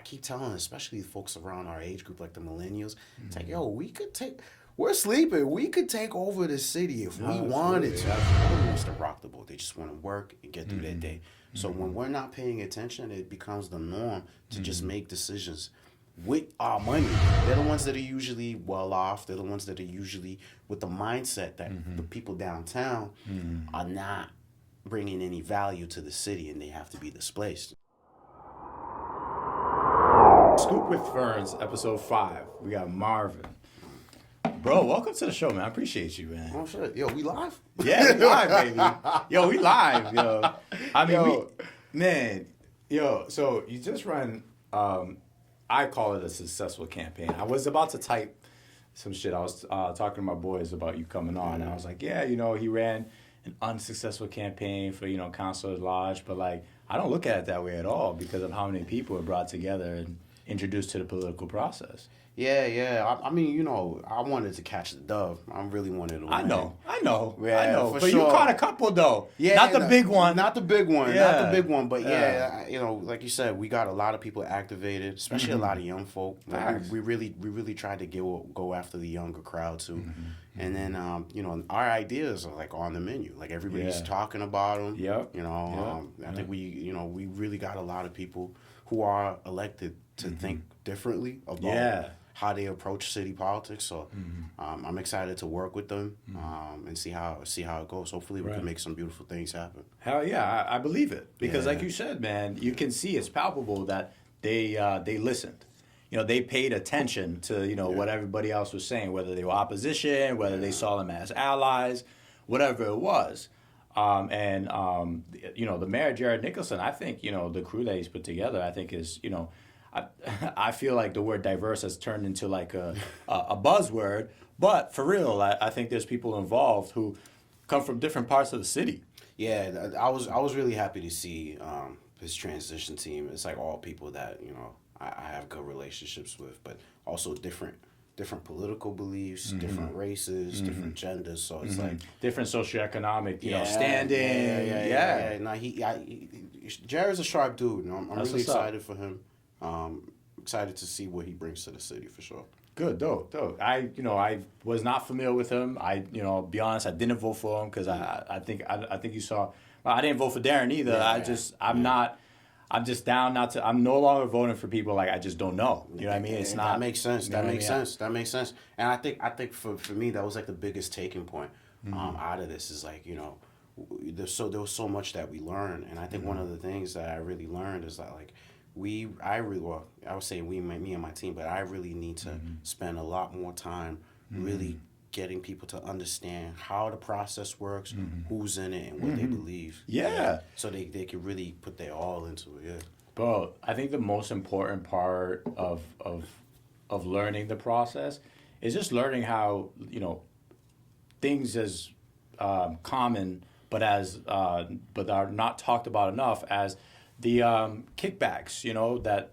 keep telling, especially folks around our age group, like the millennials, it's like, yo, we're sleeping. We could take over the city if we wanted to. Nobody wants to rock the boat. They just want to work and get through their day. So when we're not paying attention, it becomes the norm to just make decisions with our money. They're the ones that are usually well off. They're the ones that are usually with the mindset that the people downtown are not bringing any value to the city and they have to be displaced. Scoop with Ferns, episode 5. We got Marvin. Bro, welcome to the show, man. I appreciate you, man. Oh, shit. Yo, we live? Yeah, we live, baby. Yo, we live, yo. I mean, so you just run, I call it a successful campaign. I was about to type some shit. I was talking to my boys about you coming on. And I was like, yeah, he ran an unsuccessful campaign for, council at large. But, like, I don't look at it that way at all because of how many people are brought together and introduced to the political process. Yeah. I mean, I wanted to catch the dove. I really wanted to win. I know. Yeah, I know. for But sure. you caught a couple, though. Yeah, Not the big one. Not the big one. Yeah. Not the big one. But like you said, we got a lot of people activated, especially a lot of young folk. Like, we really tried to go after the younger crowd too. And then our ideas are like on the menu. Like everybody's talking about them. Yep. I think we really got a lot of people who are elected to think differently about how they approach city politics. So I'm excited to work with them and see how it goes. Hopefully we can make some beautiful things happen. Hell yeah, I believe it. Because like you said, man, you can see it's palpable that they listened. They paid attention to, what everybody else was saying, whether they were opposition, whether they saw them as allies, whatever it was. The mayor, Jared Nicholson, I think, the crew that he's put together, I think is, I feel like the word diverse has turned into like a buzzword, but for real, I think there's people involved who come from different parts of the city. Yeah, I was really happy to see his transition team. It's like all people that I have good relationships with, but also different political beliefs, different races, different genders. So it's like different socioeconomic, standing. Yeah. No, Jared's a sharp dude. I'm really excited for him. Excited to see what he brings to the city for sure. Good, dope. I was not familiar with him. Be honest, I didn't vote for him because I think you saw. I didn't vote for Darren either. Yeah, I'm just down not to. I'm no longer voting for people like I just don't know. You know what I mean? It's not. That makes sense. That makes sense. And I think for me that was like the biggest taking point out of this is like there was so much that we learned, and I think one of the things that I really learned is that like. I would say me and my team, but I really need to spend a lot more time really getting people to understand how the process works, who's in it, and what they believe. Yeah. So they can really put their all into it, yeah. Bro, I think the most important part of learning the process is just learning how, things as common but are not talked about enough as the kickbacks, that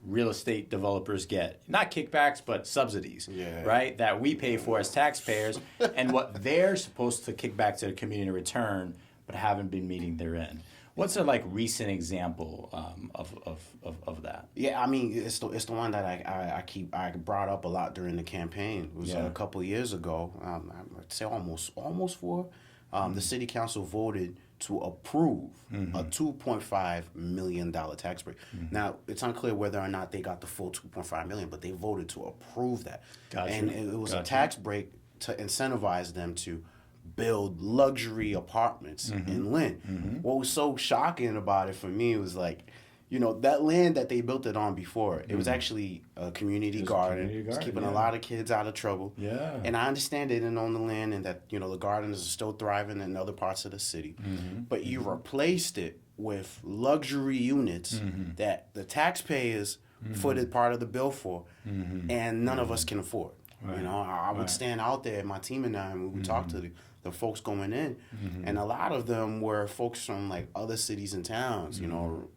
real estate developers get. Not kickbacks, but subsidies, right? That we pay for as taxpayers, and what they're supposed to kick back to the community in return, but haven't been meeting their end. What's a recent example of that? Yeah, I mean it's the one that I brought up a lot during the campaign. It was a couple of years ago. I'd say almost 4. The city council voted to approve a $2.5 million tax break. Now, it's unclear whether or not they got the full $2.5 million, but they voted to approve that. Gotcha. And it was a tax break to incentivize them to build luxury apartments in Lynn. What was so shocking about it for me was like, that land that they built it on before, it was actually a community garden. It's keeping a lot of kids out of trouble. Yeah. And I understand they didn't own the land and that, the gardens are still thriving in other parts of the city. But you replaced it with luxury units that the taxpayers footed part of the bill for, and none of us can afford. Right. I would stand out there, my team and I, and we would talk to the folks going in, and a lot of them were folks from like other cities and towns,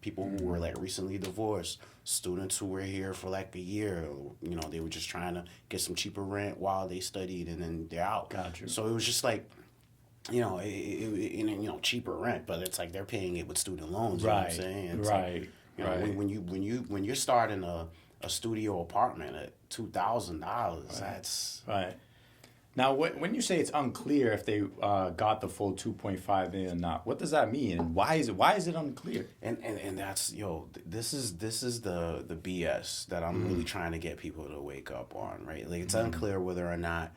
people who were like recently divorced, students who were here for like a year, they were just trying to get some cheaper rent while they studied and then they're out. Gotcha. So it was just like, cheaper rent, but it's like they're paying it with student loans, right. You know what I'm saying? It's right. Like, You know, Right. when you're starting a studio apartment at $2,000, that's Right. Now, when you say it's unclear if they got the full 2.5 million or not, what does that mean? And why is it unclear? and that's this is the BS that I'm really trying to get people to wake up on, right? Like it's unclear whether or not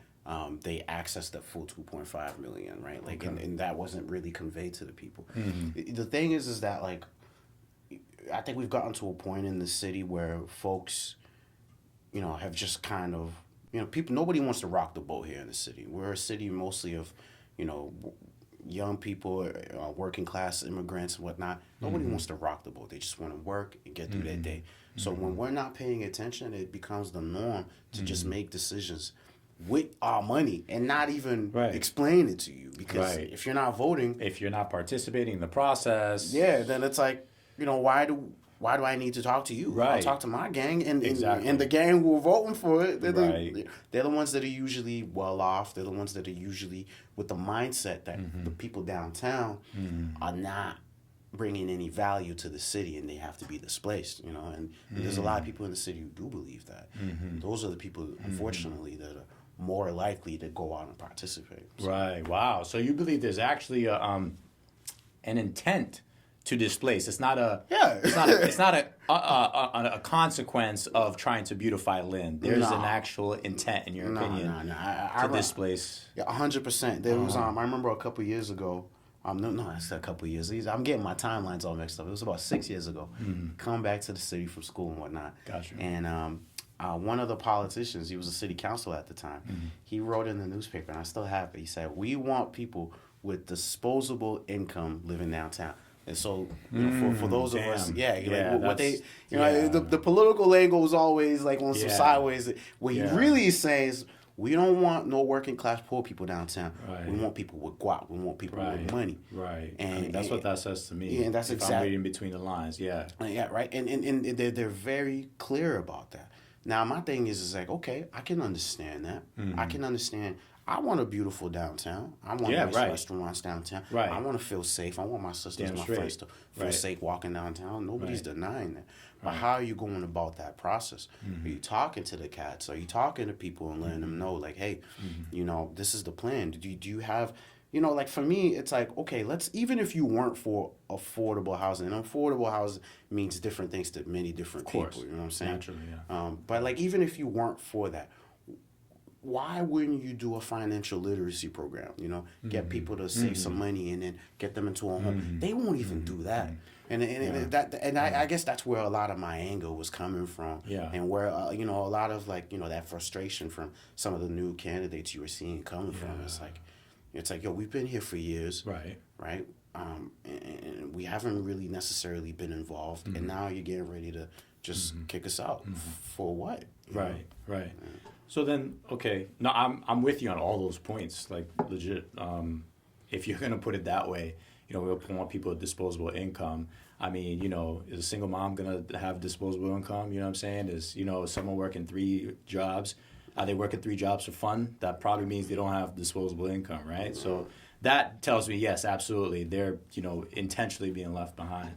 they accessed the full 2.5 million, right? Like and that wasn't really conveyed to the people. The thing is that like I think we've gotten to a point in the city where folks, have just kind of, people, nobody wants to rock the boat here in the city. We're a city mostly of, young people, working class immigrants and whatnot. Nobody wants to rock the boat. They just want to work and get through their day. So when we're not paying attention, it becomes the norm to just make decisions with our money and not even explain it to you. Because if you're not voting, if you're not participating in the process, then it's like, why do I need to talk to you? Right. I'll talk to my gang, and Exactly. and the gang who are voting for it. They're Right. the ones that are usually well off. They're the ones that are usually with the mindset that the people downtown are not bringing any value to the city, and they have to be displaced. And there's a lot of people in the city who do believe that. Those are the people, unfortunately, that are more likely to go out and participate. So. Right. Wow. So you believe there's actually an intent to displace. It's not a. Yeah. It's not a consequence of trying to beautify Lynn. There's an actual intent, in your opinion, to displace. Yeah, 100%. There was I remember a couple years ago. No, I said a couple years. I'm getting my timelines all mixed up. It was about 6 years ago. Come back to the city from school and whatnot. Gotcha. And one of the politicians, he was a city councilor at the time. He wrote in the newspaper, and I still have it. He said, "We want people with disposable income living downtown." And so, for those of us, what they, the political lingo was always like on some sideways. What he really is saying is, we don't want no working class poor people downtown. Right. We want people with guap. We want people with money. Right. And that's what that says to me. Yeah, and that's if exactly. I'm reading between the lines. Yeah. Yeah, right. And they're very clear about that. Now, my thing is like, okay, I can understand that. I can understand. I want a beautiful downtown. I want nice restaurants downtown. Right. I want to feel safe. I want my sisters, my friends to feel safe walking downtown. Nobody's denying that. But how are you going about that process? Are you talking to the cats? Are you talking to people and letting them know, like, hey, this is the plan? Do you have, like for me, it's like, okay, even if you weren't for affordable housing, and affordable housing means different things to many different people. You know what I'm saying? Naturally, yeah. But like, even if you weren't for that, why wouldn't you do a financial literacy program? Get people to save some money and then get them into a home. They won't even do that. And I guess that's where a lot of my anger was coming from. Yeah. And where a lot of that frustration from some of the new candidates you were seeing coming from. It's like, yo, we've been here for years. Right. And we haven't really necessarily been involved. And now you're getting ready to just kick us out for what? Right. Yeah. So then, okay, no, I'm with you on all those points, like legit. If you're gonna put it that way, we want people with disposable income. I mean, is a single mom gonna have disposable income? You know what I'm saying? Is someone working 3 jobs? Are they working 3 jobs for fun? That probably means they don't have disposable income, right? So that tells me, yes, absolutely, they're intentionally being left behind.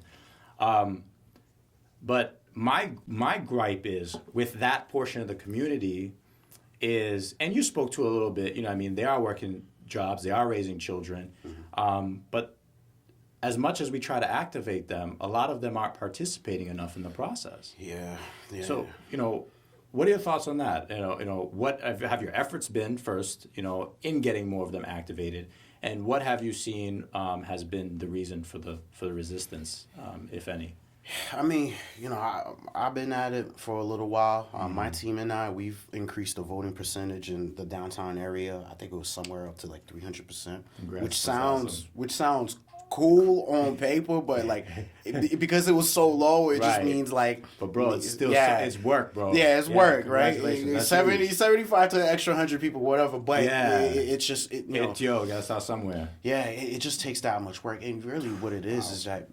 But my gripe is with that portion of the community. And you spoke to a little bit, they are working jobs, they are raising children, but as much as we try to activate them, a lot of them aren't participating enough in the process. Yeah. So, what are your thoughts on that? What have your efforts been first, in getting more of them activated, and what have you seen has been the reason for the resistance, if any? I mean, I've been at it for a little while. My team and I, we've increased the voting percentage in the downtown area. I think it was somewhere up to like 300%, which sounds cool on paper, but like because it was so low, it just means like. But bro, it's still it's work, bro. Yeah, it's work, right? 75 to an extra 100 people, whatever. But it's just you gotta start somewhere. Yeah, it just takes that much work, and really what it is that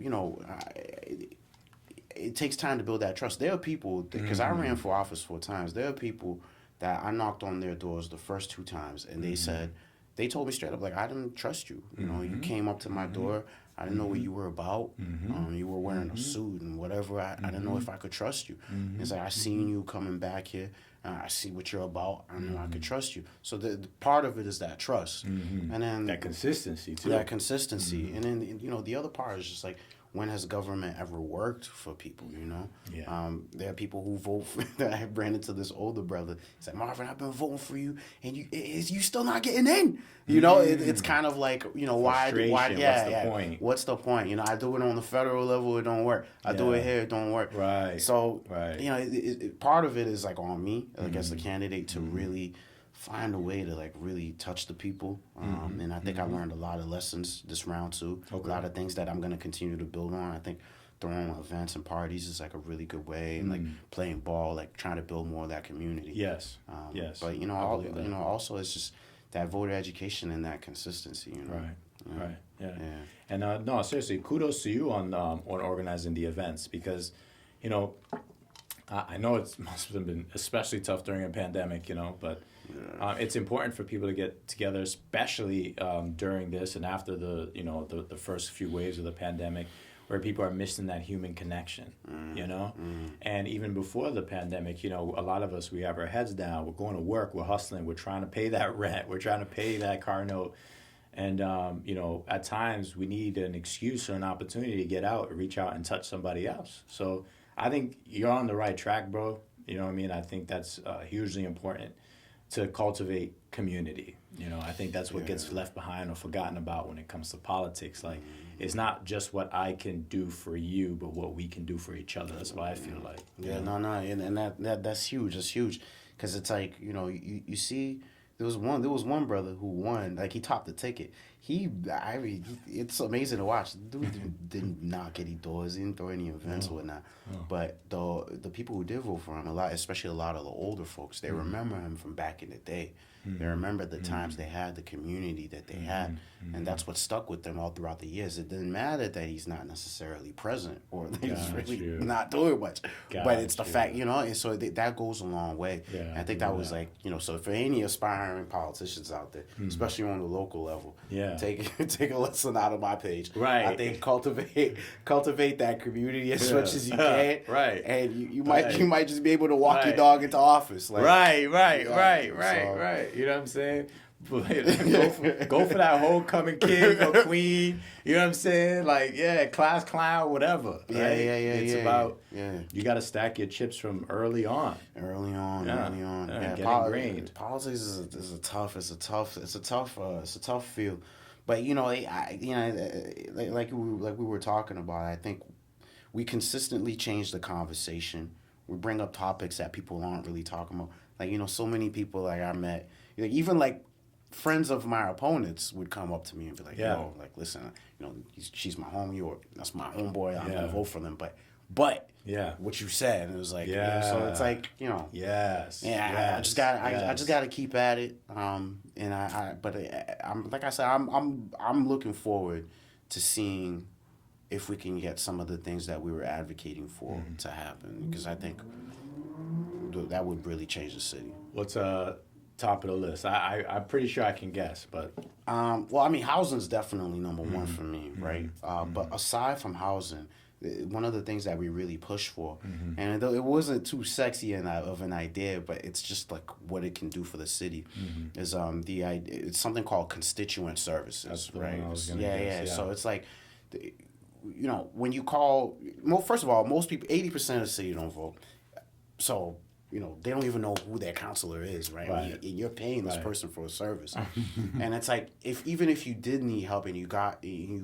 it takes time to build that trust. There are people, because I ran for office 4 times, there are people that I knocked on their doors the first 2 times, and they told me straight up, like, I didn't trust you. You came up to my door, I didn't know what you were about. You were wearing a suit and whatever. I didn't know if I could trust you. It's like, I seen you coming back here. I see what you're about. I know I could trust you. So the part of it is that trust. And then that consistency, too. That consistency. And then, the other part is just like, when has government ever worked for people, Yeah. There are people who vote for, that I ran into this older brother. He's like, Marvin, I've been voting for you, and you still not getting in. It's kind of like, why, what's the point? What's the point? I do it on the federal level, it don't work. I do it here, it don't work. Right. So, part of it is like on me, like as the candidate, to really find a way to like really touch the people. And I think I learned a lot of lessons this round too. Okay. A lot of things that I'm going to continue to build on. I think throwing events and parties is like a really good way, and like playing ball, like trying to build more of that community. Yes. Yes. But also it's just that voter education and that consistency. Right. Yeah. And no, seriously, kudos to you on organizing the events, because, I know it must have been especially tough during a pandemic, but it's important for people to get together, especially during this and after the first few waves of the pandemic, where people are missing that human connection, And even before the pandemic, a lot of us, we have our heads down, we're going to work, we're hustling, we're trying to pay that rent, we're trying to pay that car note. And, at times we need an excuse or an opportunity to get out, reach out and touch somebody else. So I think you're on the right track, bro. You know what I mean? I think that's hugely important to cultivate community. I think that's what gets left behind or forgotten about when it comes to politics. Like, it's not just what I can do for you, but what we can do for each other. That's what I feel like. And that's huge. That's huge, because it's like, you see. There was one brother who won, like he topped the ticket. It's amazing to watch. The dude didn't knock any doors, didn't throw any events or whatnot. But the people who did vote for him, especially a lot of the older folks, they remember him from back in the day. They remember the times they had, the community that they had, and that's what stuck with them all throughout the years. It didn't matter that he's not necessarily present or that he's really not doing much, but it's the fact, and so that goes a long way. Yeah, I think that was like, so for any aspiring politicians out there, especially on the local level, take a lesson out of my page. Right. I think cultivate that community as much as you can. Right. And you might just be able to walk your dog into office. Like, Right. You know what I'm saying? go for that homecoming king or queen. You know what I'm saying? Like, class clown, whatever. Right? It's about you got to stack your chips from early on. Early on. Get ingrained. Politics is a tough field. But like we were talking about, I think we consistently change the conversation. We bring up topics that people aren't really talking about. Like, so many people like I met, even like friends of my opponents would come up to me and be like, yo, like, listen, she's my homie, or that's my homeboy, I'm gonna vote for them. But what you said, and it was like, so it's like, I just gotta keep at it. I'm like I said, I'm looking forward to seeing if we can get some of the things that we were advocating for to happen, because I think that would really change the city. What's top of the list? I'm pretty sure I can guess, but housing's definitely number one for me, right? But aside from housing, one of the things that we really push for, and it wasn't too sexy of an idea, but it's just like what it can do for the city, is it's something called constituent services. That's right. So it's like, when you call, first of all, most people, 80% of the city don't vote, so they don't even know who their counselor is, right? You're paying this person for a service, and it's like, even if you did need help and you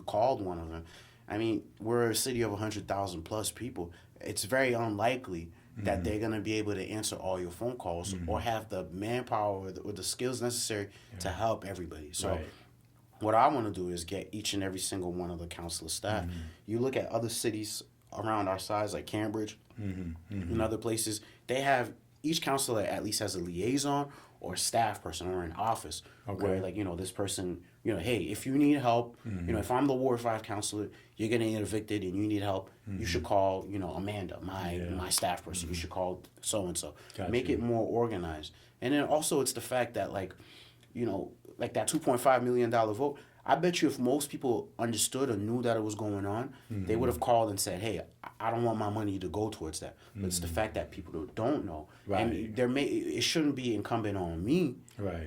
called one of them, I mean, we're a city of 100,000 plus people. It's very unlikely that they're gonna be able to answer all your phone calls or have the manpower or the skills necessary to help everybody. So. What I want to do is get each and every single one of the council staff. You look at other cities around our size, like Cambridge and other places, they have, each councilor at least has a liaison or a staff person or an office where, like, this person, hey, if you need help, if I'm the Ward 5 councilor, you're going to get evicted and you need help, you should call, Amanda, my staff person. You should call so-and-so. Make it more organized. And then also it's the fact that, like, like that $2.5 million vote, I bet you if most people understood or knew that it was going on, they would have called and said, "Hey, I don't want my money to go towards that." But it's the fact that people don't know, and it shouldn't be incumbent on me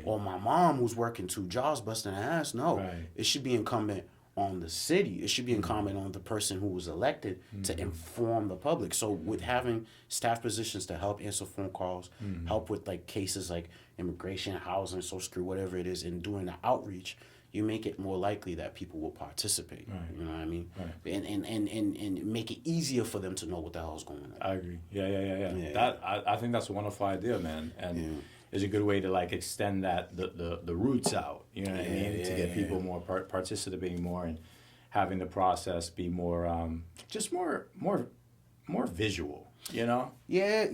or my mom who's working 2 jobs busting her ass. No, it should be incumbent on the city. It should be incumbent on the person who was elected to inform the public. So with having staff positions to help answer phone calls, help with like cases like immigration, housing, social security, whatever it is, and doing the outreach, you make it more likely that people will participate. You know what I mean? And make it easier for them to know what the hell's going on. I agree. Yeah. I think that's a wonderful idea, man. And it's a good way to like extend that the roots out. You know what I mean? To get people more participating more and having the process be more just more visual. You know? Yeah,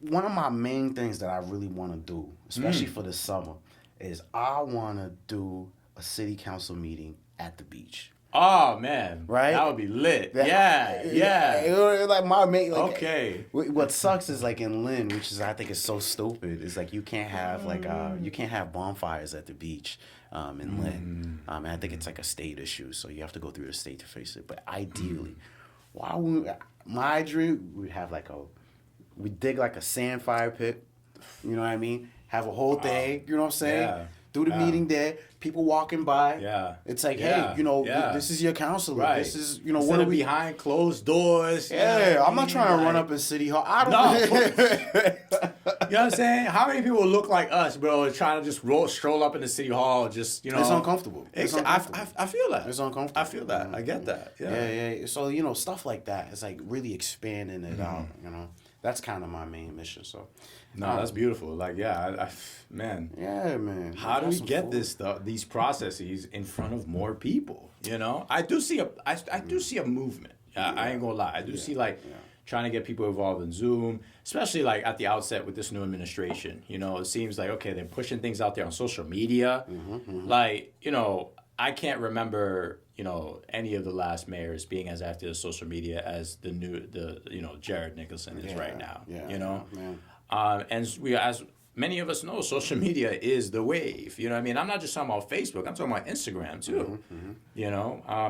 one of my main things that I really want to do, especially for the summer, is I want to do a city council meeting at the beach. Oh, man. Right? That would be lit. Yeah. Like my main, like, okay. What sucks is like in Lynn, which is I think is so stupid, is like you can't have you can't have bonfires at the beach in Lynn. And I think it's like a state issue, so you have to go through the state to face it. But ideally, my dream, we'd have we dig like a sand fire pit, you know what I mean? Have a whole thing, you know what I'm saying? Yeah. Do the meeting there, people walking by. Yeah. It's like, hey, this is your counselor. Right. This is, what are we behind closed doors? Yeah, I'm not trying to run up in City Hall. I don't know. You know what I'm saying? How many people look like us, bro, trying to just stroll up in the City Hall, just, you know. It's uncomfortable. I feel that. It's uncomfortable. I feel that. I get that. Yeah. So, stuff like that is like really expanding it out, That's kind of my main mission, so. No, that's beautiful. Like, man. Yeah, man. How do we get these processes in front of more people? You know, I do see a movement. I ain't gonna lie. I do see trying to get people involved in Zoom, especially like at the outset with this new administration. You know, it seems like okay, they're pushing things out there on social media. Like, I can't remember any of the last mayors being as active as social media as the Jared Nicholson is right now. And as many of us know, social media is the wave. You know what I mean? I'm not just talking about Facebook. I'm talking about Instagram too.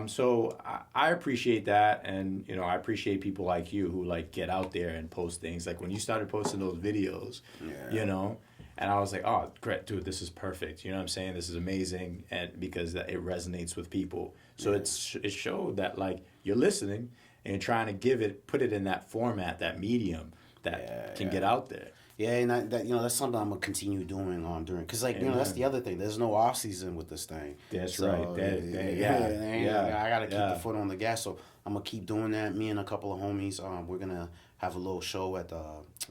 So I appreciate that, and I appreciate people like you who like get out there and post things. Like when you started posting those videos, and I was like, oh, great, dude, this is perfect. You know what I'm saying? This is amazing, and because it resonates with people. So it showed that like you're listening and you're trying to put it in that format, that medium that can get out there. Yeah, and that's something I'm gonna continue doing during, cause that's the other thing. There's no off season with this thing. That's so, right. I gotta keep the foot on the gas, so I'm gonna keep doing that. Me and a couple of homies, we're gonna have a little show at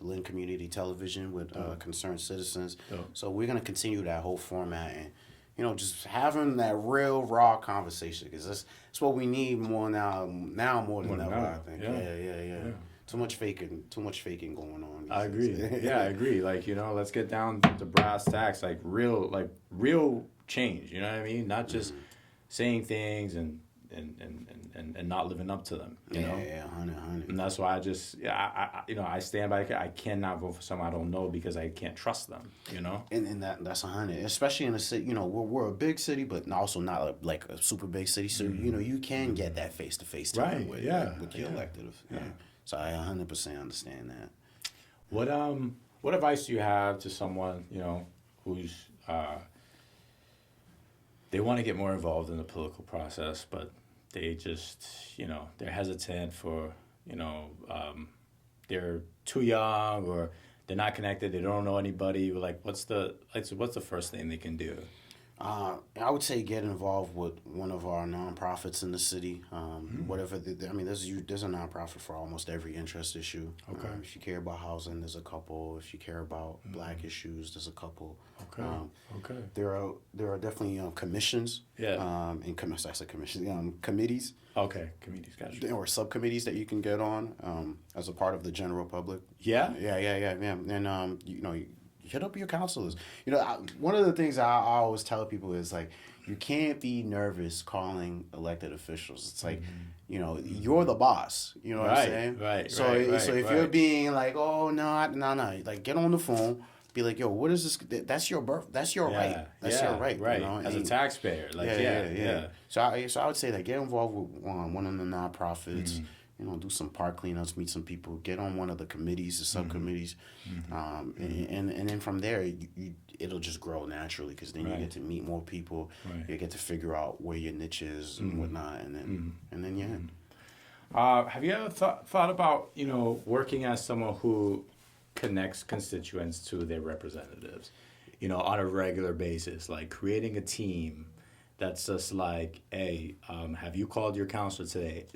Lynn Community Television with concerned citizens. So we're gonna continue that whole format and just having that real raw conversation, because that's what we need more now more than ever. I think. Yeah. Too much faking going on. I agree. I agree. Like, let's get down to brass tacks, like real change. You know what I mean? Not just saying things and not living up to them. You know? 100. And that's why I stand by. I cannot vote for someone I don't know because I can't trust them. And that's 100. Especially in a city. We're a big city, but also not like a super big city. So you can get that face to face time with your elected. So I 100% understand that. What advice do you have to someone, who's they want to get more involved in the political process, but they just, they're hesitant for, they're too young or they're not connected, they don't know anybody. Like, what's the first thing they can do? I would say get involved with one of our nonprofits in the city. Whatever. There's a nonprofit for almost every interest issue. Okay. If you care about housing, there's a couple. If you care about black issues, there's a couple. Okay. There are definitely commissions. Yeah. Committees. Okay, committees, gotcha. Or subcommittees that you can get on as a part of the general public. Yeah. Yeah. And hit up your counselors. One of the things I always tell people is like, you can't be nervous calling elected officials. It's like, you're the boss. You know what I'm saying? Right. So if you're being like, oh no, like get on the phone, be like, yo, what is this? That's your birth. That's your right. That's your right. Right. You know? As a taxpayer, like So I would say that get involved with one of the nonprofits. You know, do some park cleanups, meet some people, get on one of the committees, the subcommittees, and then from there, it'll just grow naturally because then you get to meet more people, you get to figure out where your niche is and whatnot, and then have you ever thought about, you know, working as someone who connects constituents to their representatives, you know, on a regular basis, like creating a team that's just like, hey, have you called your counselor today?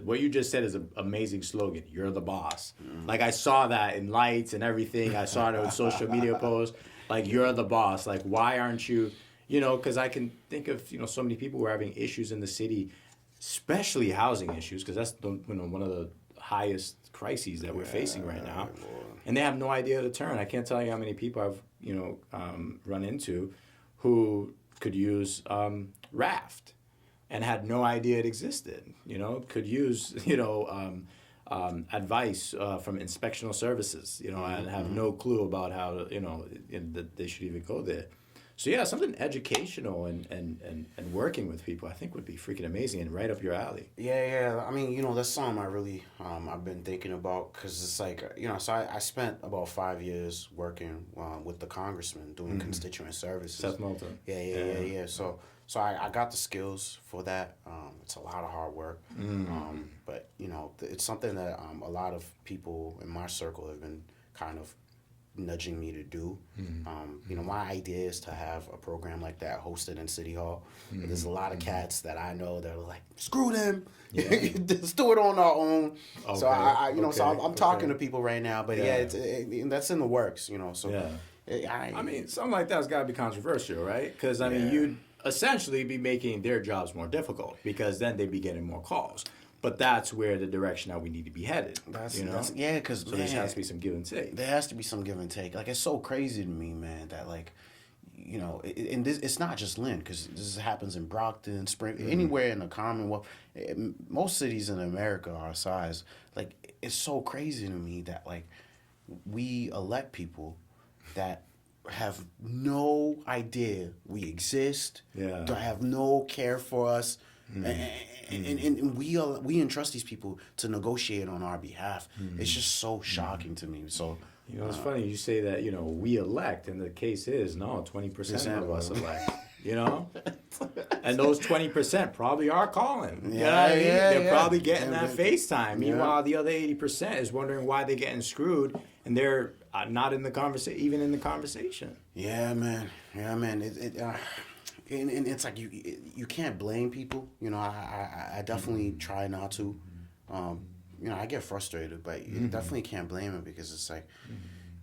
What you just said is an amazing slogan. You're the boss. Like I saw that in lights and everything. I saw it on social media posts. Like you're the boss. Like why aren't you? You know, because I can think of, you know, so many people who are having issues in the city, especially housing issues, because that's one of the highest crises that we're facing right now, and they have no idea how to turn. I can't tell you how many people I've run into who could use Raft and had no idea it existed. You know, could use advice from inspectional services. You know, and have no clue about how that they should even go there. So yeah, something educational and working with people, I think would be freaking amazing and right up your alley. Yeah. I mean, you know, that's something I really I've been thinking about because it's like, you know, so I spent about 5 years working with the congressman doing constituent services. Seth Moulton. Yeah. So I got the skills for that. It's a lot of hard work, but you know, it's something that a lot of people in my circle have been kind of nudging me to do. You know, my idea is to have a program like that hosted in City Hall. But there's a lot of cats that I know that are like, screw them. Let's do it on our own. Okay. So I'm talking to people right now, but that's in the works, you know. So I mean, something like that's got to be controversial, right? Because I mean, you'd essentially be making their jobs more difficult because then they'd be getting more calls. But that's where the direction that we need to be headed. Because there has to be some give and take. There has to be some give and take. Like, it's so crazy to me, man, that like, you know, and this, it's not just Lynn, because this happens in Brockton, Spring, anywhere in the Commonwealth. Most cities in America our size. Like, it's so crazy to me that like we elect people that have no idea we exist. Don't have no care for us. And we entrust these people to negotiate on our behalf. It's just so shocking to me. So you know, it's funny you say that. You know, we elect, and the case is 20% of us elect. You know, and those 20% probably are calling. You know what I mean? They're probably getting that FaceTime. Meanwhile, the other 80% is wondering why they're getting screwed, and they're not in the conversation, even in the conversation. Yeah, man. And it's like you can't blame people. You know, I definitely try not to. You know, I get frustrated, but you definitely can't blame them because it's like,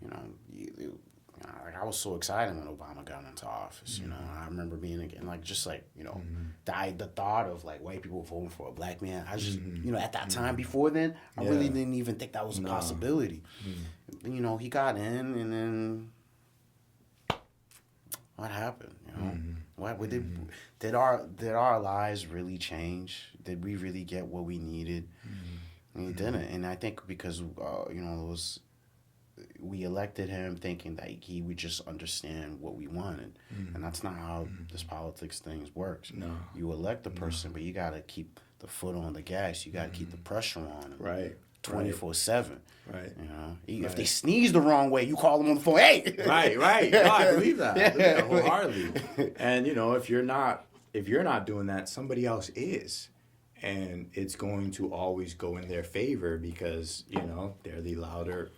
you know, like I was so excited when Obama got into office. You know, I remember being again like just like the thought of like white people voting for a black man. I just you know at that time before then I really didn't even think that was a possibility. You know, he got in and then what happened? You know. What did our lives really change? Did we really get what we needed? We didn't, and I think because you know we elected him thinking that he would just understand what we wanted, and that's not how this politics things works. No, you elect the person, but you got to keep the foot on the gas. You got to keep the pressure on. Right. 24/7. Right. You know, if they sneeze the wrong way, you call them on the phone. Hey. Right. No, I believe that. I believe that wholeheartedly. And you know, if you're not doing that, somebody else is, and it's going to always go in their favor because you know they're the louder.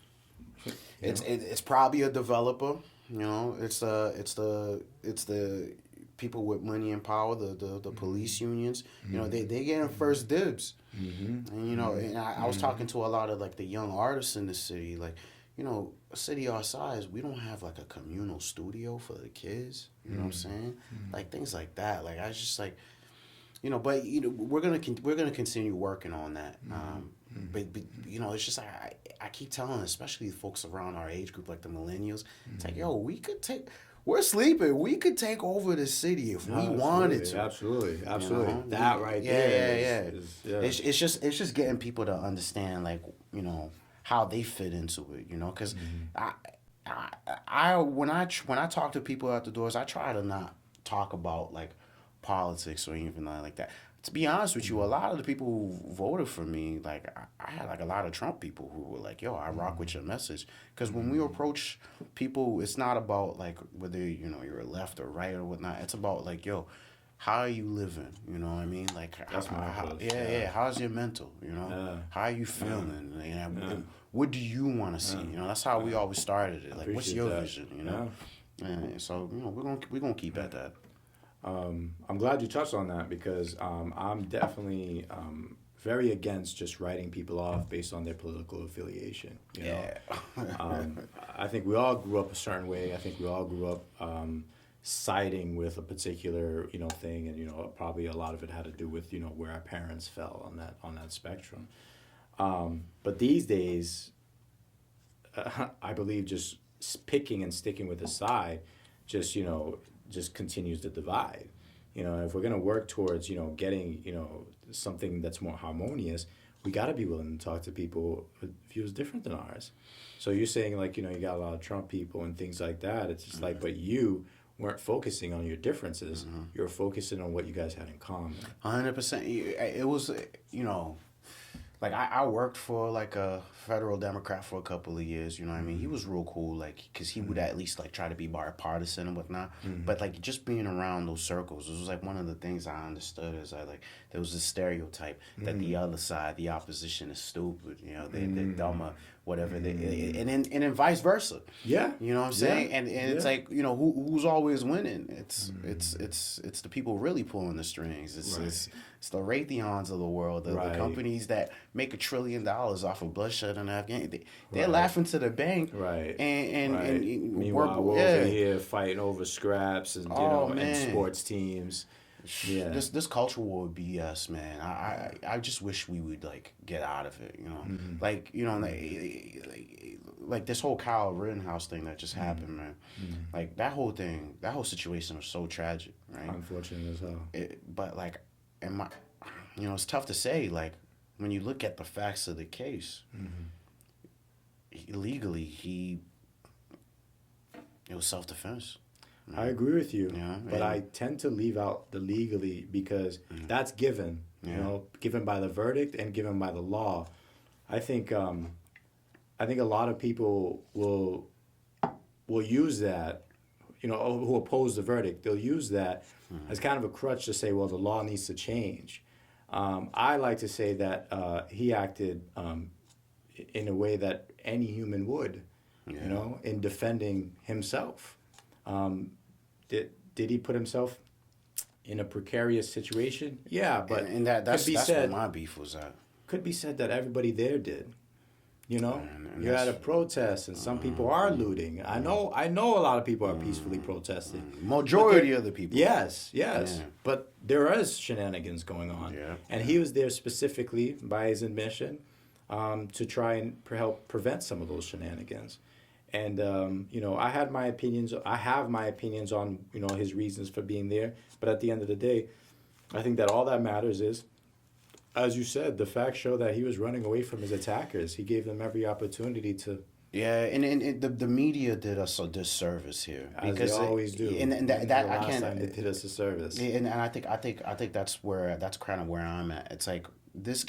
It's probably a developer. You know, it's the people with money and power, the police unions. You know, they getting first dibs. And you know, and I was talking to a lot of like the young artists in the city. Like, you know, a city our size, we don't have like a communal studio for the kids. You know what I'm saying? Like things like that. Like I was just like, you know, but you know, we're gonna continue working on that. But you know, it's just I keep telling, especially folks around our age group, like the millennials, it's like, yo, we're sleeping. We could take over the city if we wanted to. Absolutely. You know? That right there. Yeah. It's just getting people to understand, like, you know, how they fit into it. You know, because I when I talk to people at the doors, I try to not talk about like politics or anything like that. To be honest with you, a lot of the people who voted for me, like I had like a lot of Trump people who were like, "Yo, I rock with your message." Because when we approach people, it's not about like whether you're left or right or whatnot. It's about like, "Yo, how are you living?" You know what I mean? Like, That's my approach. yeah. How's your mental? How are you feeling? What do you want to see? That's how we always started it. Like, what's your vision? And so we're gonna keep at that. I'm glad you touched on that because I'm definitely very against just writing people off based on their political affiliation. You know, I think we all grew up a certain way. I think we all grew up siding with a particular thing, and probably a lot of it had to do with where our parents fell on that spectrum. But these days, I believe just picking and sticking with a side, just continues to divide. If we're gonna work towards getting something that's more harmonious, we got to be willing to talk to people with views different than ours. So you're saying like you got a lot of Trump people and things like that. It's just like, but you weren't focusing on your differences. You're focusing on what you guys had in common. 100%. It was like I worked for like a federal Democrat for a couple of years. You know what I mean? He was real cool, like because he would at least like try to be bipartisan and whatnot. But like just being around those circles, it was like one of the things I understood is there was this stereotype that the other side, the opposition, is stupid. They're dumber, whatever. And then vice versa. Yeah. You know what I'm saying? And it's like who's always winning? It's the people really pulling the strings. It's the Raytheons of the world, the companies that make $1 trillion off of bloodshed in Afghanistan. They're laughing to the bank, right? And meanwhile, we're over here fighting over scraps and and sports teams. Yeah, this culture war would BS, man. I just wish we would like get out of it. Like this whole Kyle Rittenhouse thing that just happened, man. Like that whole situation was so tragic, right? Unfortunate as hell. But like. And it's tough to say. Like when you look at the facts of the case, legally it was self-defense. I agree with you, but I tend to leave out the legally because that's given, given by the verdict and given by the law. I think a lot of people will use that. Who oppose the verdict, they'll use that as kind of a crutch to say, well, the law needs to change. I like to say that he acted in a way that any human would, in defending himself. Did he put himself in a precarious situation? Yeah, but that's where my beef was at. Could be said that everybody there did. You're at a protest, and some people are looting. I know a lot of people are peacefully protesting. Majority of the people. Yes. Yeah. But there is shenanigans going on. Yeah. And he was there specifically, by his admission, to try and help prevent some of those shenanigans. And, I have my opinions on, his reasons for being there. But at the end of the day, I think that all that matters is, as you said, the facts show that he was running away from his attackers. He gave them every opportunity to. Yeah, and the media did us a disservice here because they always do. And that I can't. They did us a service. And I think that's kind of where I'm at. It's like this.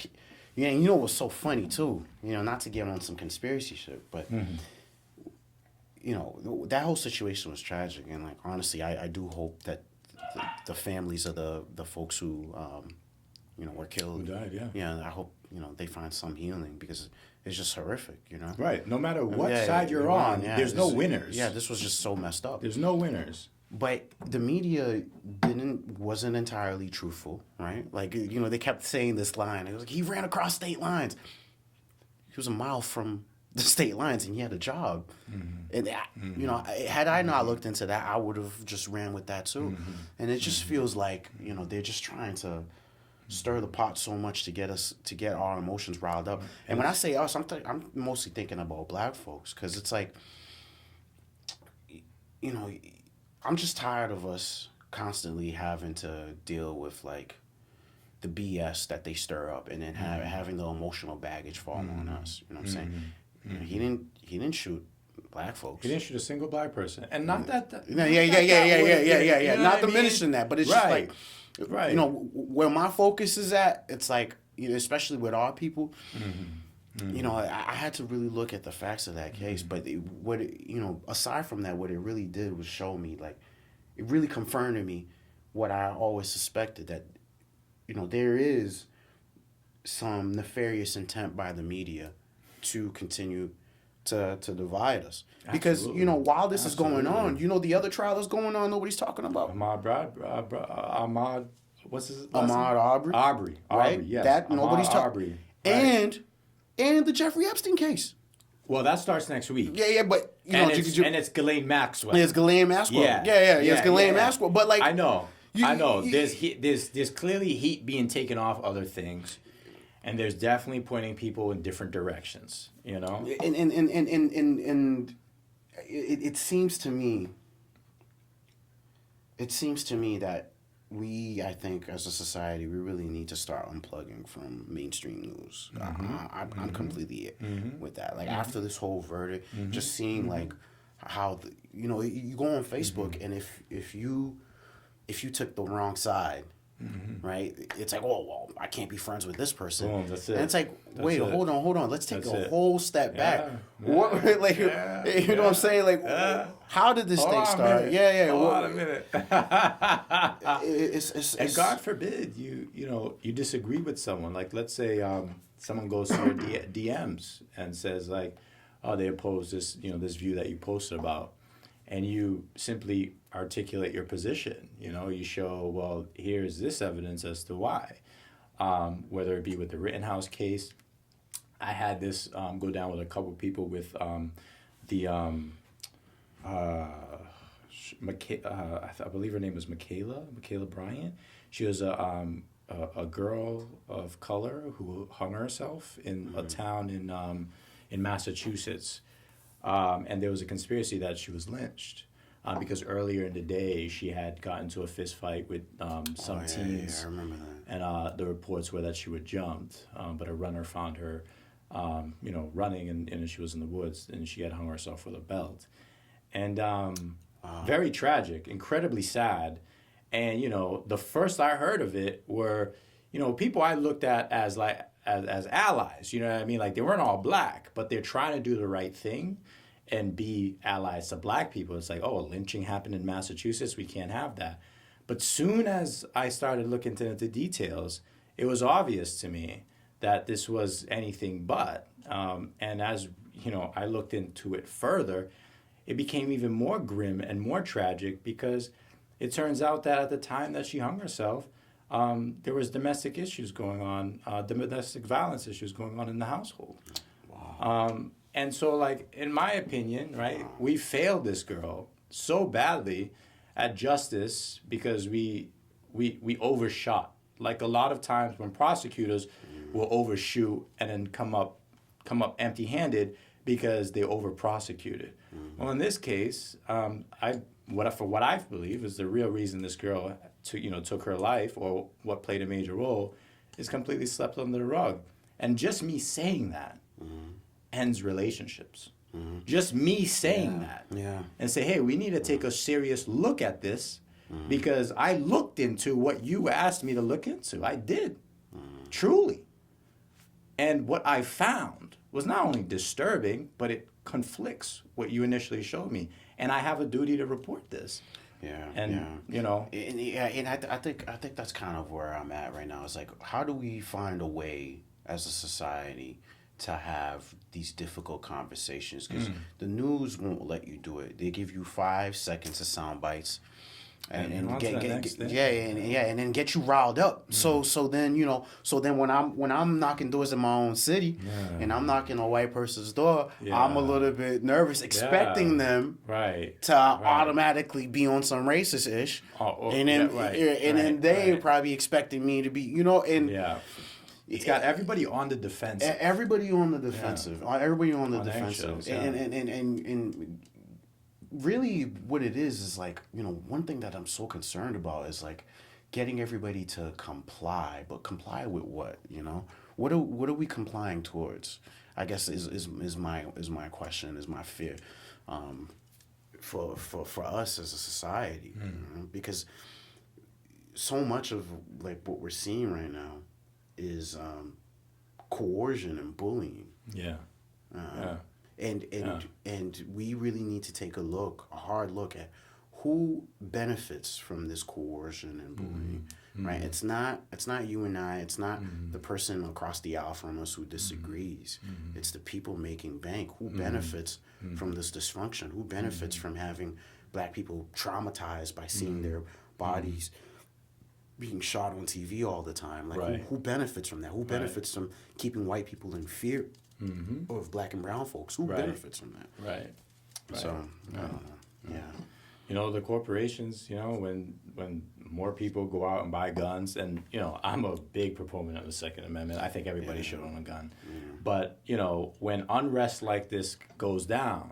What's so funny too. Not to get on some conspiracy shit, but that whole situation was tragic. And like honestly, I do hope that the families of the folks who. Were killed. Who died, yeah. Yeah, I hope, they find some healing because it's just horrific, Right. No matter what side you're on, there's no winners. Yeah, this was just so messed up. There's no winners. But the media wasn't entirely truthful, right? Like, they kept saying this line. It was like, he ran across state lines. He was a mile from the state lines and he had a job. And, had I not looked into that, I would have just ran with that too. And it just feels like, they're just trying to stir the pot so much to get our emotions riled up. And when I say us, I'm mostly thinking about black folks because it's like, I'm just tired of us constantly having to deal with like the BS that they stir up and then having the emotional baggage fall on us. You know what I'm saying? He didn't shoot black folks. He didn't shoot a single black person, and not that. Yeah. Not diminishing that, but it's just like, right. You know, where my focus is at. It's like, you know, especially with our people. You know, I had to really look at the facts of that case. But you know, aside from that, what it really did was show me, like, it really confirmed to me what I always suspected, that, you know, there is some nefarious intent by the media to continue to divide us. Because, Absolutely. you know, while this is going on, you know, the other trial is going on, nobody's talking about. Ahmaud, what's his last name? Aubrey. Right? Aubrey, yes. That Ahmaud nobody's talking. Right. And the Jeffrey Epstein case. Well, that starts next week. Yeah, but you know, and it's Ghislaine Maxwell. It's Ghislaine Maxwell. Yeah, it's Ghislaine Maxwell. But like, I know. There's clearly heat being taken off other things, and there's definitely pointing people in different directions. You know, and it seems to me. It seems to me that I think, as a society, we really need to start unplugging from mainstream news. I'm completely with that. Like, after this whole verdict, just seeing like how you know, you go on Facebook, and if you took the wrong side, right, it's like, oh well, I can't be friends with this person. Boom, that's it. And it's like, wait, hold on, let's take That's a it. whole step back. What, like, you know what I'm saying? Like, how did this thing start? Hold on a minute. It's And God forbid you disagree with someone. Like, let's say someone goes to your DMs and says, like, oh, they oppose this this view that you posted about, and you simply articulate your position. You know, you show, well, here's this evidence as to why. Whether it be with the Rittenhouse case, I had this go down with a couple of people with I believe her name was Michaela Bryant. She was a girl of color who hung herself in a town in Massachusetts, and there was a conspiracy that she was lynched. Because earlier in the day, she had gotten into a fist fight with some teens. Yeah, I remember that. And the reports were that she was jumped, but a runner found her, running, and she was in the woods, and she had hung herself with a belt. And very tragic, incredibly sad. And, the first I heard of it were, people I looked at as allies, you know what I mean? Like, they weren't all black, but they're trying to do the right thing and be allies to black people. It's like, oh, a lynching happened in Massachusetts, we can't have that. But soon as I started looking into the details, it was obvious to me that this was anything but. And as, I looked into it further, it became even more grim and more tragic, because it turns out that at the time that she hung herself, there was domestic issues going on, domestic violence issues going on in the household. Wow. And so, like, in my opinion, right, we failed this girl so badly at justice because we overshot. Like, a lot of times when prosecutors will overshoot and then come up empty-handed because they over-prosecuted. Well, in this case, what I believe is the real reason this girl took her life, or what played a major role, is completely swept under the rug. And just me saying that ends relationships. Just me saying that. And say, hey, we need to take a serious look at this, because I looked into what you asked me to look into. I did. Truly. And what I found was not only disturbing, but it conflicts what you initially showed me. And I have a duty to report this. And I think that's kind of where I'm at right now. It's like, how do we find a way as a society to have these difficult conversations? Because the news won't let you do it. They give you 5 seconds of sound bites, and then get you riled up. So then when I'm knocking doors in my own city, and I'm knocking a white person's door, I'm a little bit nervous, expecting them to automatically be on some racist ish, and then they probably expecting me to be, It's got everybody on the defensive. Everybody on the defensive. Everybody on the defensive. And really what it is like, one thing that I'm so concerned about is like getting everybody to comply. But comply with what, What are we complying towards? I guess is my question, is my fear, for us as a society, you know? Because so much of like what we're seeing right now is coercion and bullying. Yeah. And we really need to take a hard look at who benefits from this coercion and bullying, right? It's not you and I. It's not the person across the aisle from us who disagrees. It's the people making bank who benefits from this dysfunction. Who benefits from having black people traumatized by seeing their bodies being shot on TV all the time? Like who benefits from that? Who benefits from keeping white people in fear of black and brown folks? Who benefits from that? Right. So I don't know. Yeah. You know, the corporations, you know, when more people go out and buy guns, and, you know, I'm a big proponent of the Second Amendment. I think everybody should own a gun. But, you know, when unrest like this goes down,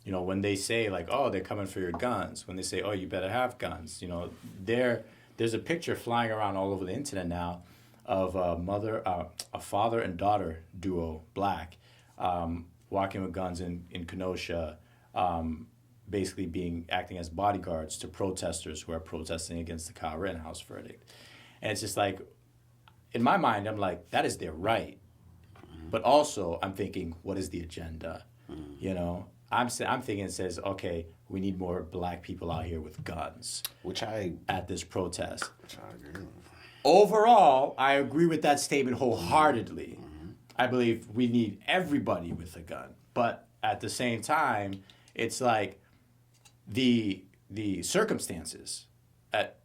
you know, when they say, like, oh, they're coming for your guns, when they say, oh, you better have guns, you know, there's a picture flying around all over the internet now of a father and daughter duo, black, walking with guns in Kenosha, basically acting as bodyguards to protesters who are protesting against the Kyle Rittenhouse verdict. And it's just like, in my mind, I'm like, that is their right. But also, I'm thinking, what is the agenda? You know, I'm thinking it says, okay, we need more black people out here with guns. At this protest. Which I agree with. Overall, I agree with that statement wholeheartedly. I believe we need everybody with a gun. But at the same time, it's like the circumstances.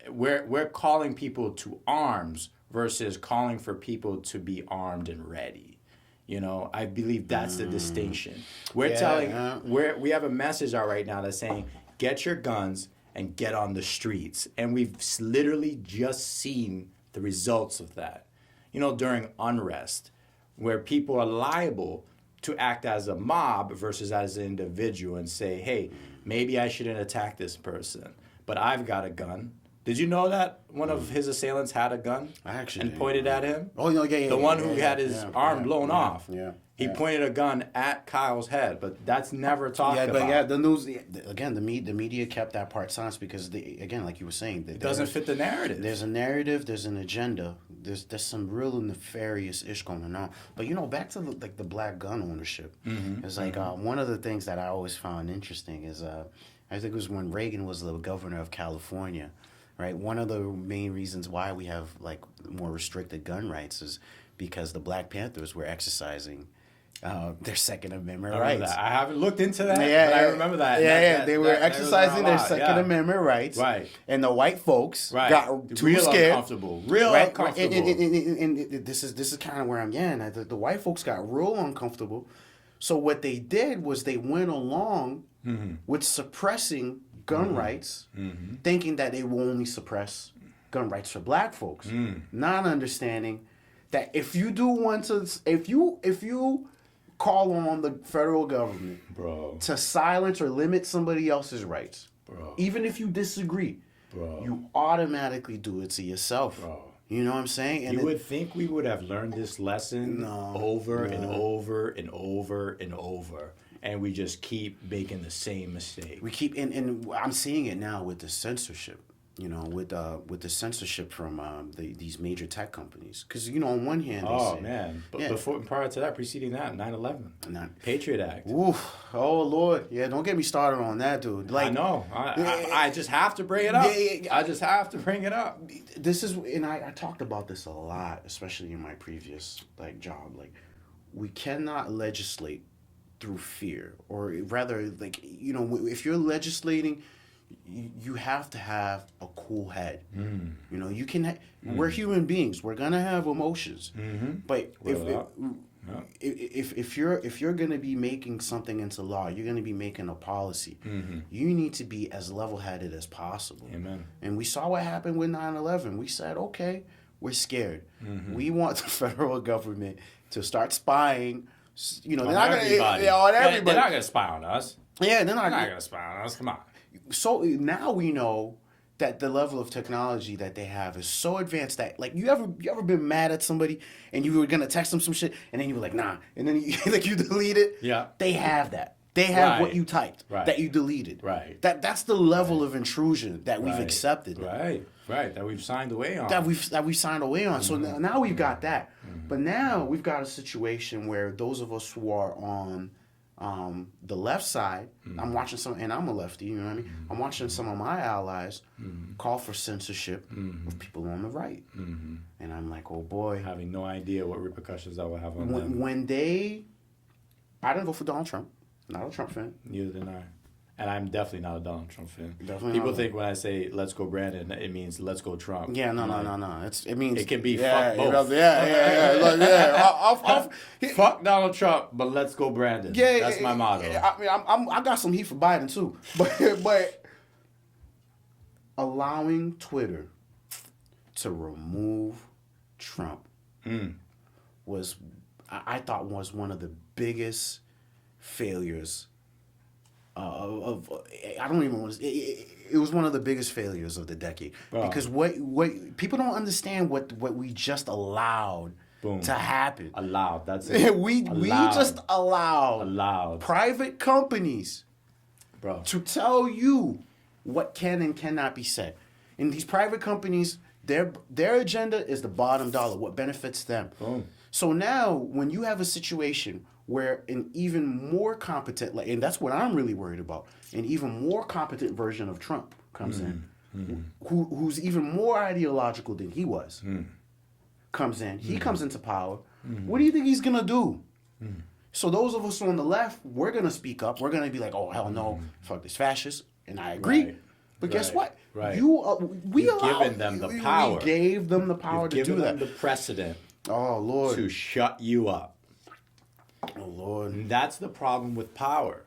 We're calling people to arms versus calling for people to be armed and ready. You know, I believe that's the distinction. We have a message out right now that's saying, get your guns and get on the streets. And we've literally just seen the results of that. You know, during unrest, where people are liable to act as a mob versus as an individual and say, hey, maybe I shouldn't attack this person, but I've got a gun. Did you know that one of his assailants had a gun? I actually and pointed at him? Oh, no, yeah. The one who had his arm blown off. Yeah. He pointed a gun at Kyle's head, but that's never talked about. Yeah, the news, again, the media kept that part silent because, again, like you were saying, it doesn't fit the narrative. There's a narrative, there's an agenda, there's some real nefarious ish going on. But, you know, back to the black gun ownership, it's like one of the things that I always found interesting is, I think it was when Reagan was the governor of California, right? One of the main reasons why we have, like, more restricted gun rights is because the Black Panthers were exercising their Second Amendment rights. I haven't looked into that, but I remember that. They were exercising their Second Amendment rights. Right. And the white folks got too scared. Uncomfortable. Uncomfortable. And this is kind of where I'm getting. The white folks got real uncomfortable. So what they did was they went along with suppressing gun rights, thinking that they will only suppress gun rights for black folks, not understanding that if you call on the federal government to silence or limit somebody else's rights, even if you disagree, you automatically do it to yourself. You know what I'm saying? And you would think we would have learned this lesson over and over and over and over, and we just keep making the same mistake. We keep, and I'm seeing it now with the censorship. You know, with the censorship from these major tech companies, because you know, on one hand, prior to that, preceding that, 9/11, Patriot Act. Oof, oh Lord, yeah, don't get me started on that, dude. Like, I know, I just have to bring it up. I just have to bring it up. This is, and I talked about this a lot, especially in my previous job. Like, we cannot legislate through fear, or rather, like, you know, if you're legislating, you have to have a cool head. You know, you can. We're human beings. We're gonna have emotions. But if you're gonna be making something into law, you're gonna be making a policy. You need to be as level-headed as possible. Amen. And we saw what happened with 9/11. We said, okay, we're scared. We want the federal government to start spying. You know, on everybody. They're not gonna spy on us. Yeah, they're not gonna spy on us. Come on. So now we know that the level of technology that they have is so advanced that like you ever been mad at somebody and you were gonna text them some shit and then you were like nah and then you, like you delete it. Yeah. They have that. They have what Right. you typed that you deleted. Right. That's the level of intrusion that we've accepted. Right. That we've signed away on. That we've signed away on. So now we've got that. But now we've got a situation where those of us who are on the left side, I'm watching some, and I'm a lefty, you know what I mean? I'm watching some of my allies call for censorship of people on the right. And I'm like, oh boy. Having no idea what repercussions that will have on them. When I didn't vote for Donald Trump. Not a Trump fan. Neither did I. And I'm definitely not a Donald Trump fan. Definitely People not. think when I say "Let's go Brandon," it means "Let's go Trump." Yeah, no. It means it can be fuck both. Fuck Donald Trump, but let's go Brandon. Yeah, that's my motto. I mean, I got some heat for Biden too, but allowing Twitter to remove Trump was, I thought, was one of the biggest failures of I don't even want to. It was one of the biggest failures of the decade because what people don't understand what we just allowed to happen. Allowed. That's it. we just allowed private companies to tell you what can and cannot be said. And these private companies, their agenda is the bottom dollar, what benefits them. Boom. So now when you have a situation where an even more competent, and that's what I'm really worried about, an even more competent version of Trump comes in, who's even more ideological than he was, comes in. He comes into power. What do you think he's going to do? So those of us on the left, we're going to speak up. We're going to be like, oh, hell no, fuck this fascist. And I agree. Right. But guess what? Right. You've given them the power. We gave them the power to do that. Given them the precedent Oh, Lord. to shut you up. Oh, Lord. And that's the problem with power.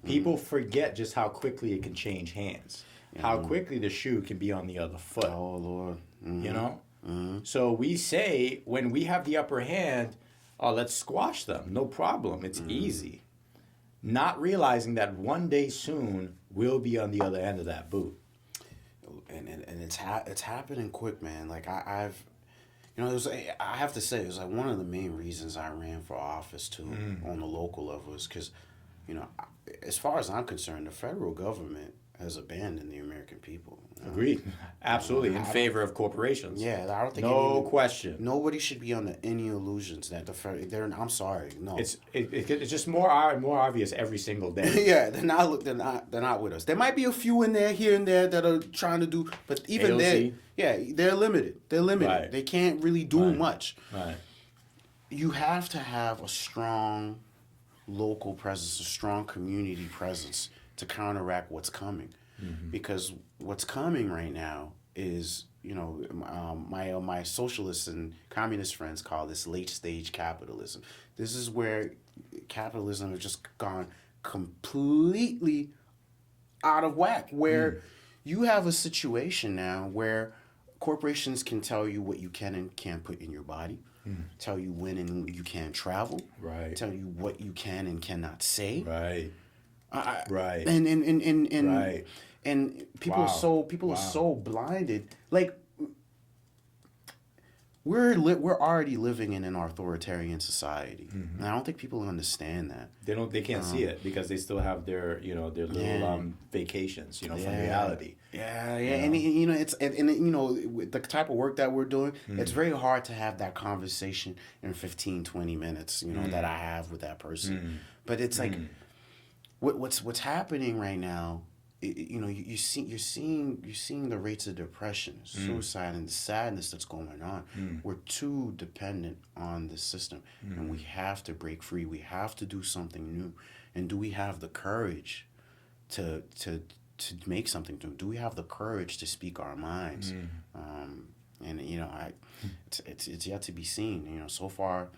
People forget just how quickly it can change hands. How quickly the shoe can be on the other foot. Oh, Lord. You know? So we say, when we have the upper hand, oh, let's squash them. No problem. It's easy. Not realizing that one day soon, we'll be on the other end of that boot. And it's happening quick, man. Like, I have to say, it was like one of the main reasons I ran for office, too, on the local level is because, as far as I'm concerned, the federal government has abandoned the American people. Agreed. Absolutely. In favor of corporations. Yeah, I don't think no question. Nobody should be under any illusions that I'm sorry, no. It's just more obvious every single day. Yeah, they're not with us. There might be a few in there here and there that are trying to do, but even AOC. they're limited. They're limited. Right. They can't really do much. Right. You have to have a strong local presence, a strong community presence to counteract what's coming. Because what's coming right now is, my socialist and communist friends call this late stage capitalism. This is where capitalism has just gone completely out of whack, where you have a situation now where corporations can tell you what you can and can't put in your body, tell you when and you can travel, tell you what you can and cannot say. Right. And people are so blinded. Like, we're already living in an authoritarian society, and I don't think people understand that. They can't see it because they still have their little vacations from reality. And it's with the type of work that we're doing, it's very hard to have that conversation in 15, 20 minutes. That I have with that person, but it's like what's happening right now. You're seeing the rates of depression, suicide, and the sadness that's going on. We're too dependent on the system, and we have to break free. We have to do something new. And do we have the courage to make something new? Do we have the courage to speak our minds? It's yet to be seen. So far,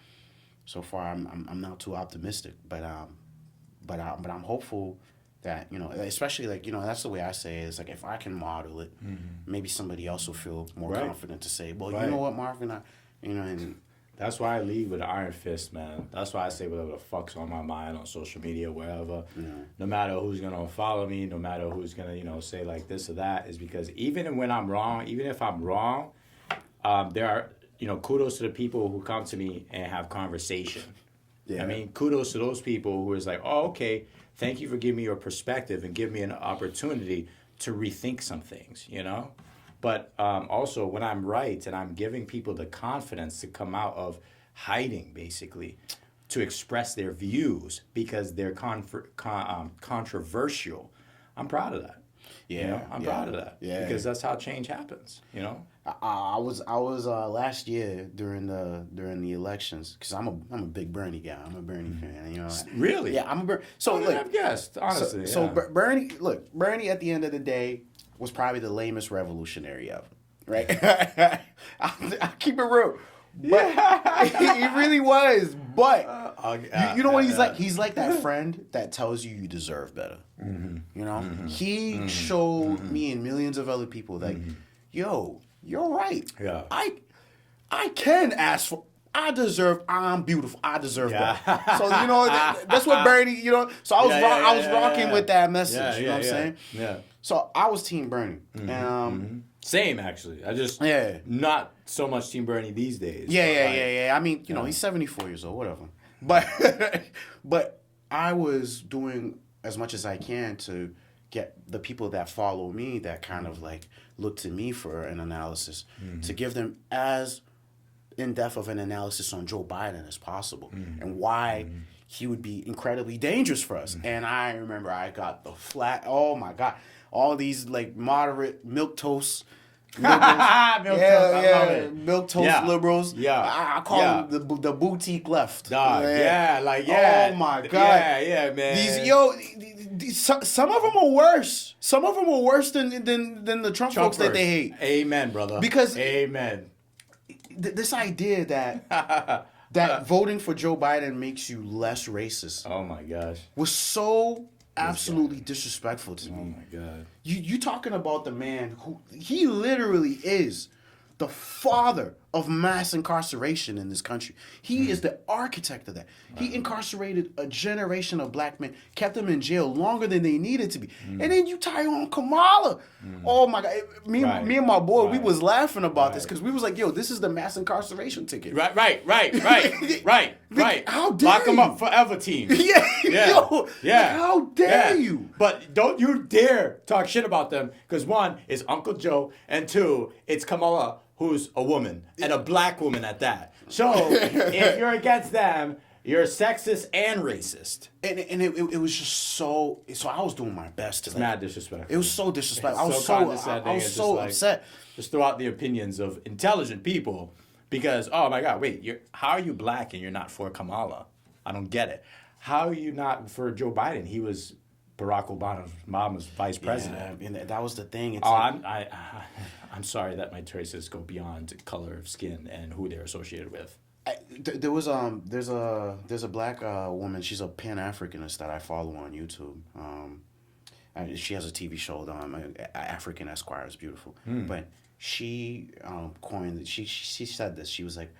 I'm not too optimistic, but I'm hopeful that, especially that's the way I say it, is like, if I can model it, maybe somebody else will feel more confident to say, well, you know what, Marvin, and That's why I lead with an iron fist, man. That's why I say whatever the fuck's on my mind on social media, wherever. Yeah. No matter who's gonna follow me, no matter who's gonna, say like this or that, is because even when I'm wrong, even if I'm wrong, there are, kudos to the people who come to me and have conversation. Yeah. I mean, kudos to those people who is like, oh, okay, thank you for giving me your perspective and give me an opportunity to rethink some things, But also, when I'm right and I'm giving people the confidence to come out of hiding, basically, to express their views because they're controversial, I'm proud of that. Yeah, I'm proud of that. Yeah, because that's how change happens. I was last year during the elections, because I'm a big Bernie guy. I'm a Bernie fan. Really? Yeah, I'm a Bernie. So look, I've guessed, honestly. So Bernie at the end of the day was probably the lamest revolutionary ever, right? I keep it real. But he really was. But you know what he's like? He's like that friend that tells you deserve better. Mm-hmm. Mm-hmm. He showed me and millions of other people that, yo, you're right. Yeah. I can ask for. I'm beautiful. I deserve better. So that's what Bernie. So I was rocking with that message. You know what I'm saying? Yeah. So I was Team Bernie. Mm-hmm. Same, actually. I just not so much Team Bernie these days. Yeah. I mean, he's 74 years old, whatever. But I was doing as much as I can to get the people that follow me, that kind of like look to me for an analysis, to give them as in-depth of an analysis on Joe Biden as possible and why he would be incredibly dangerous for us. And I remember I got the flat, oh my God, all these like moderate milquetoast liberals. Milquetoast liberals. Yeah. I call them the boutique left. Oh my God. Yeah, man. Some of them are worse. Some of them are worse than the Trump folks that they hate. Amen, brother. Because amen. This idea that voting for Joe Biden makes you less racist. Oh my gosh. Was so absolutely disrespectful to me. Oh my God. You talking about the man who he literally is the father of mass incarceration in this country. He is the architect of that. He incarcerated a generation of black men, kept them in jail longer than they needed to be. And then you tie on Kamala. Oh my God. Me and my boy, we was laughing about this because we was like, yo, this is the mass incarceration ticket. Right. How dare Lock them up forever, team. Yo, how dare you? But don't you dare talk shit about them, because one, it's Uncle Joe, and two, it's Kamala, who's a woman, and a black woman at that. So if you're against them, you're sexist and racist. And it was just so I was doing my best to mad disrespectful. It was so disrespectful. I was so upset. Just throw out the opinions of intelligent people because, oh my God, wait, how are you black and you're not for Kamala? I don't get it. How are you not for Joe Biden? He was Barack Obama's vice president. Yeah, and that was the thing. It's I'm sorry that my choices go beyond color of skin and who they're associated with. There's a black woman. She's a Pan-Africanist that I follow on YouTube. She has a TV show, African Esquire. It's beautiful. But she coined. She said this. She was like,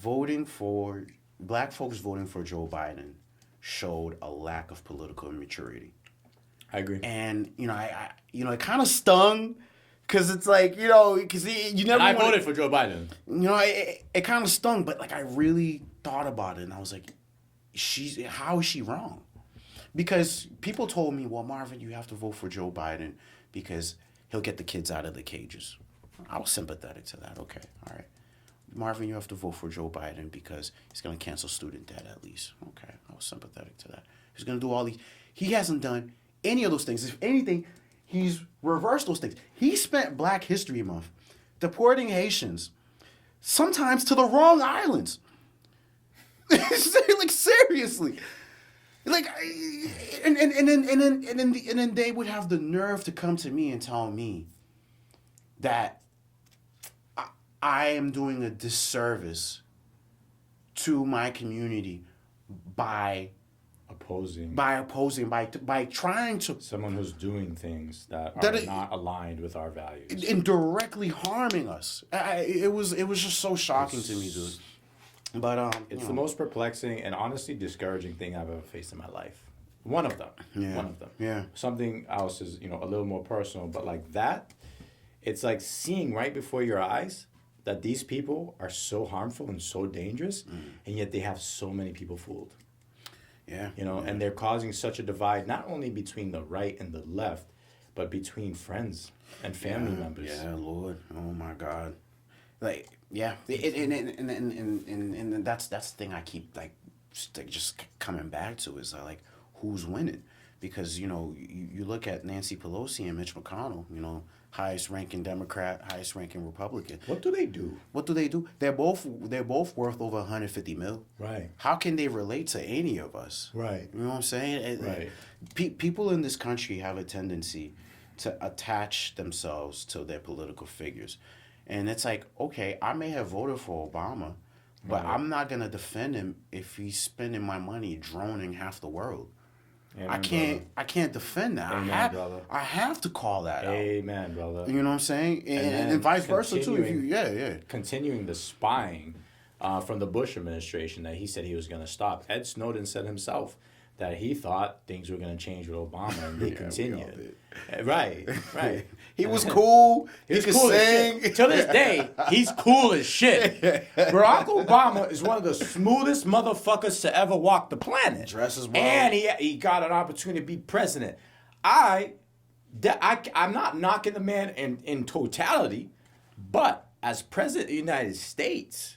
black folks voting for Joe Biden showed a lack of political maturity. I agree. And it kind of stung. Because it's like, because you never. I voted for Joe Biden. It kind of stung, but like I really thought about it, and I was like, how is she wrong? Because people told me, well, Marvin, you have to vote for Joe Biden because he'll get the kids out of the cages. I was sympathetic to that. Okay, all right. Marvin, you have to vote for Joe Biden because he's going to cancel student debt at least. Okay, I was sympathetic to that. He's going to do all these. He hasn't done any of those things. If anything, he's reversed those things. He spent Black History Month deporting Haitians, sometimes to the wrong islands. Like seriously, like, and then they would have the nerve to come to me and tell me that I am doing a disservice to my community by trying to someone who's doing things that are not aligned with our values and directly harming us. It was just so shocking to me, dude. But It's the most perplexing and honestly discouraging thing I've ever faced in my life. One of them. Yeah. One of them. Yeah. Something else is, a little more personal, but like that, it's like seeing right before your eyes that these people are so harmful and so dangerous, and yet they have so many people fooled. Yeah. And they're causing such a divide, not only between the right and the left, but between friends and family members. Yeah, Lord. Oh my God. Like, yeah. And that's the thing I keep just coming back to is like who's winning, because you look at Nancy Pelosi and Mitch McConnell, highest ranking Democrat, highest ranking Republican. What do they do? They're both worth over 150 mil. Right. How can they relate to any of us? Right. You know what I'm saying? Right. People in this country have a tendency to attach themselves to their political figures. And it's like, okay, I may have voted for Obama, but I'm not going to defend him if he's spending my money droning half the world. Amen, I can't defend that. Amen, brother. I have to call that out. Amen, brother. You know what I'm saying? And vice versa too. Continuing the spying from the Bush administration that he said he was going to stop. Ed Snowden said himself that he thought things were going to change with Obama, and they continued. Right. He was cool. He could cool sing. To this day, he's cool as shit. Barack Obama is one of the smoothest motherfuckers to ever walk the planet. Dresses well. And he got an opportunity to be president. I'm not knocking the man in totality, but as president of the United States,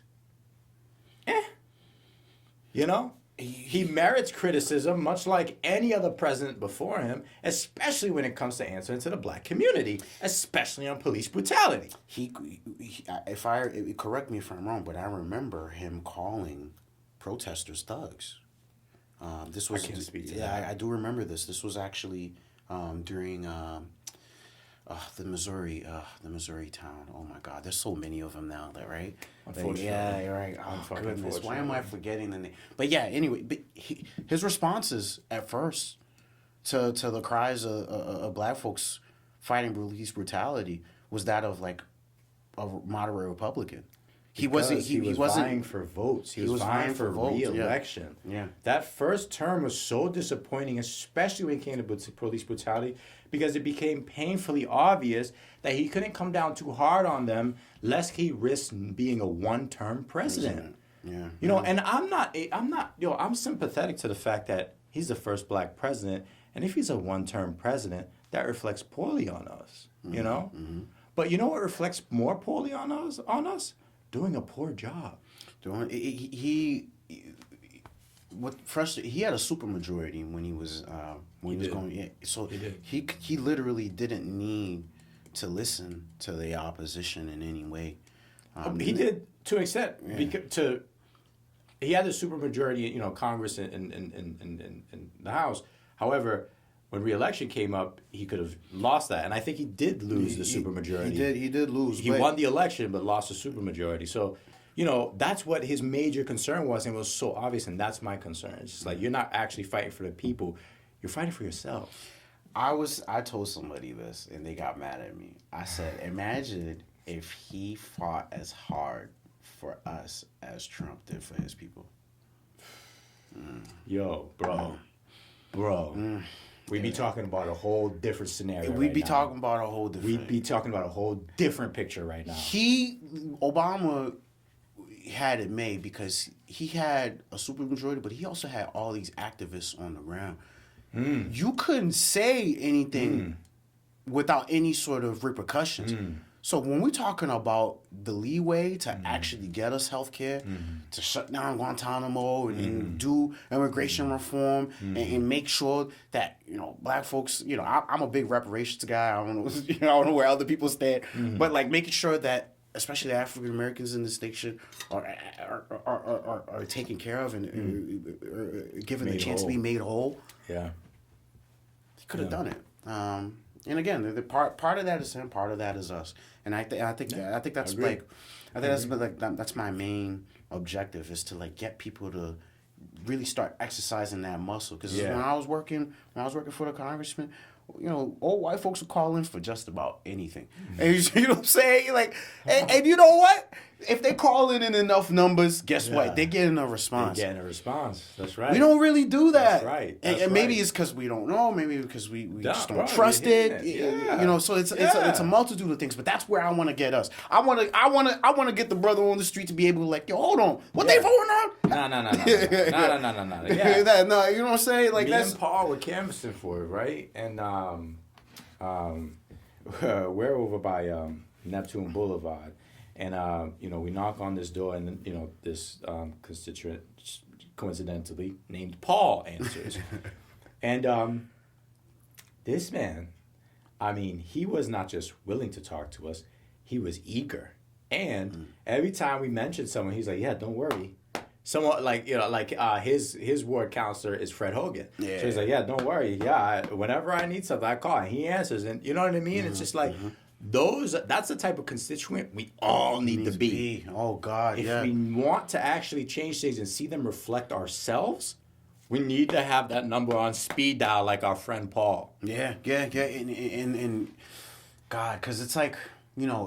he merits criticism, much like any other president before him, especially when it comes to answering to the black community, especially on police brutality. Correct me if I'm wrong, but I remember him calling protesters thugs. This was I can't speak to that. I do remember this. This was actually during the Missouri town. Oh my God, there's so many of them now, right? Unfortunately. Yeah, you're right. Oh goodness, why am I forgetting the name? But yeah, anyway, his responses at first to the cries of black folks fighting police brutality was that of like a moderate Republican. He wasn't vying for votes. He was vying for re-election. Yeah. That first term was so disappointing, especially when it came to police brutality, because it became painfully obvious that he couldn't come down too hard on them lest he risked being a one-term president. Yeah. And I'm sympathetic to the fact that he's the first black president, and if he's a one-term president, that reflects poorly on us, Mm-hmm. But you know what reflects more poorly on us? Doing a poor job. He had a supermajority when he was going. Yeah, so he literally didn't need to listen to the opposition in any way. He did to an extent. Yeah. He had a supermajority, Congress and the House. However, when re-election came up, he could have lost that, and I think he did lose the supermajority. He did lose. He won the election, but lost the supermajority. So, that's what his major concern was, and it was so obvious, and that's my concern. It's just like, you're not actually fighting for the people, you're fighting for yourself. I told somebody this, and they got mad at me. I said, imagine if he fought as hard for us as Trump did for his people. Yo, bro. We'd be talking about a whole different scenario. We'd be talking about a whole different. We'd be talking about a whole different picture right now. Obama had it made because he had a supermajority, but he also had all these activists on the ground. You couldn't say anything without any sort of repercussions. So when we're talking about the leeway to actually get us health care, to shut down Guantanamo and do immigration reform and make sure that, black folks, I'm a big reparations guy. I don't know where other people stand, but like making sure that especially the African Americans in this nation are taken care of and given the chance to be made whole. Yeah. He could have done it. And again, the part of that is him, part of that is us, and I think that's that's my main objective, is to like get people to really start exercising that muscle. Because when I was working for the congressman, old white folks will call in for just about anything. And you know what I'm saying? Like, and you know what? If they call in enough numbers, guess what? They're getting a response. They're getting a response. That's right. We don't really do that. That's right. And maybe it's because we don't know. Maybe because we just don't trust it. Yeah. So it's a multitude of things. But that's where I want to get us. I want to get the brother on the street to be able to like, yo, hold on, what they voting on? No. Yeah. No, you know what I'm saying? Like Me that's and Paul were canvassing for it, right? And we're over by Neptune Boulevard, and we knock on this door, and this constituent, coincidentally named Paul, answers, and this man, I mean, he was not just willing to talk to us, he was eager, and every time we mentioned someone, he's like, "Yeah, don't worry." Someone his ward counselor is Fred Hogan. Yeah. So he's like, "Yeah, don't worry. Yeah, whenever I need something, I call." And he answers, and you know what I mean. It's just like that's the type of constituent we all need to be. Oh God, if we want to actually change things and see them reflect ourselves, we need to have that number on speed dial, like our friend Paul. Yeah, and God, because it's like.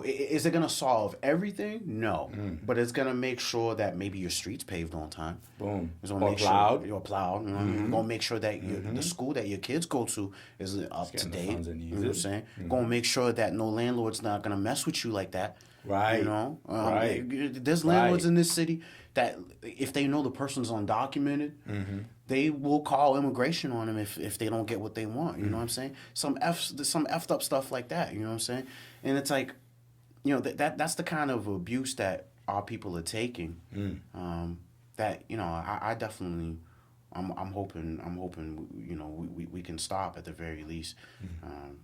Is it going to solve everything? No. But it's going to make sure that maybe your street's paved on time. Boom. It's going to make plowed. Sure you're plowed. Going to make sure that the school that your kids go to is up to date. You know what I'm saying? Going to make sure that no landlord's not going to mess with you like that. Right. Right. There's landlords in this city that if they know the person's undocumented, they will call immigration on them if they don't get what they want. You know what I'm saying? Some effed up stuff like that. You know what I'm saying? And it's like, that's the kind of abuse that our people are taking. That I definitely, I'm hoping we can stop at the very least.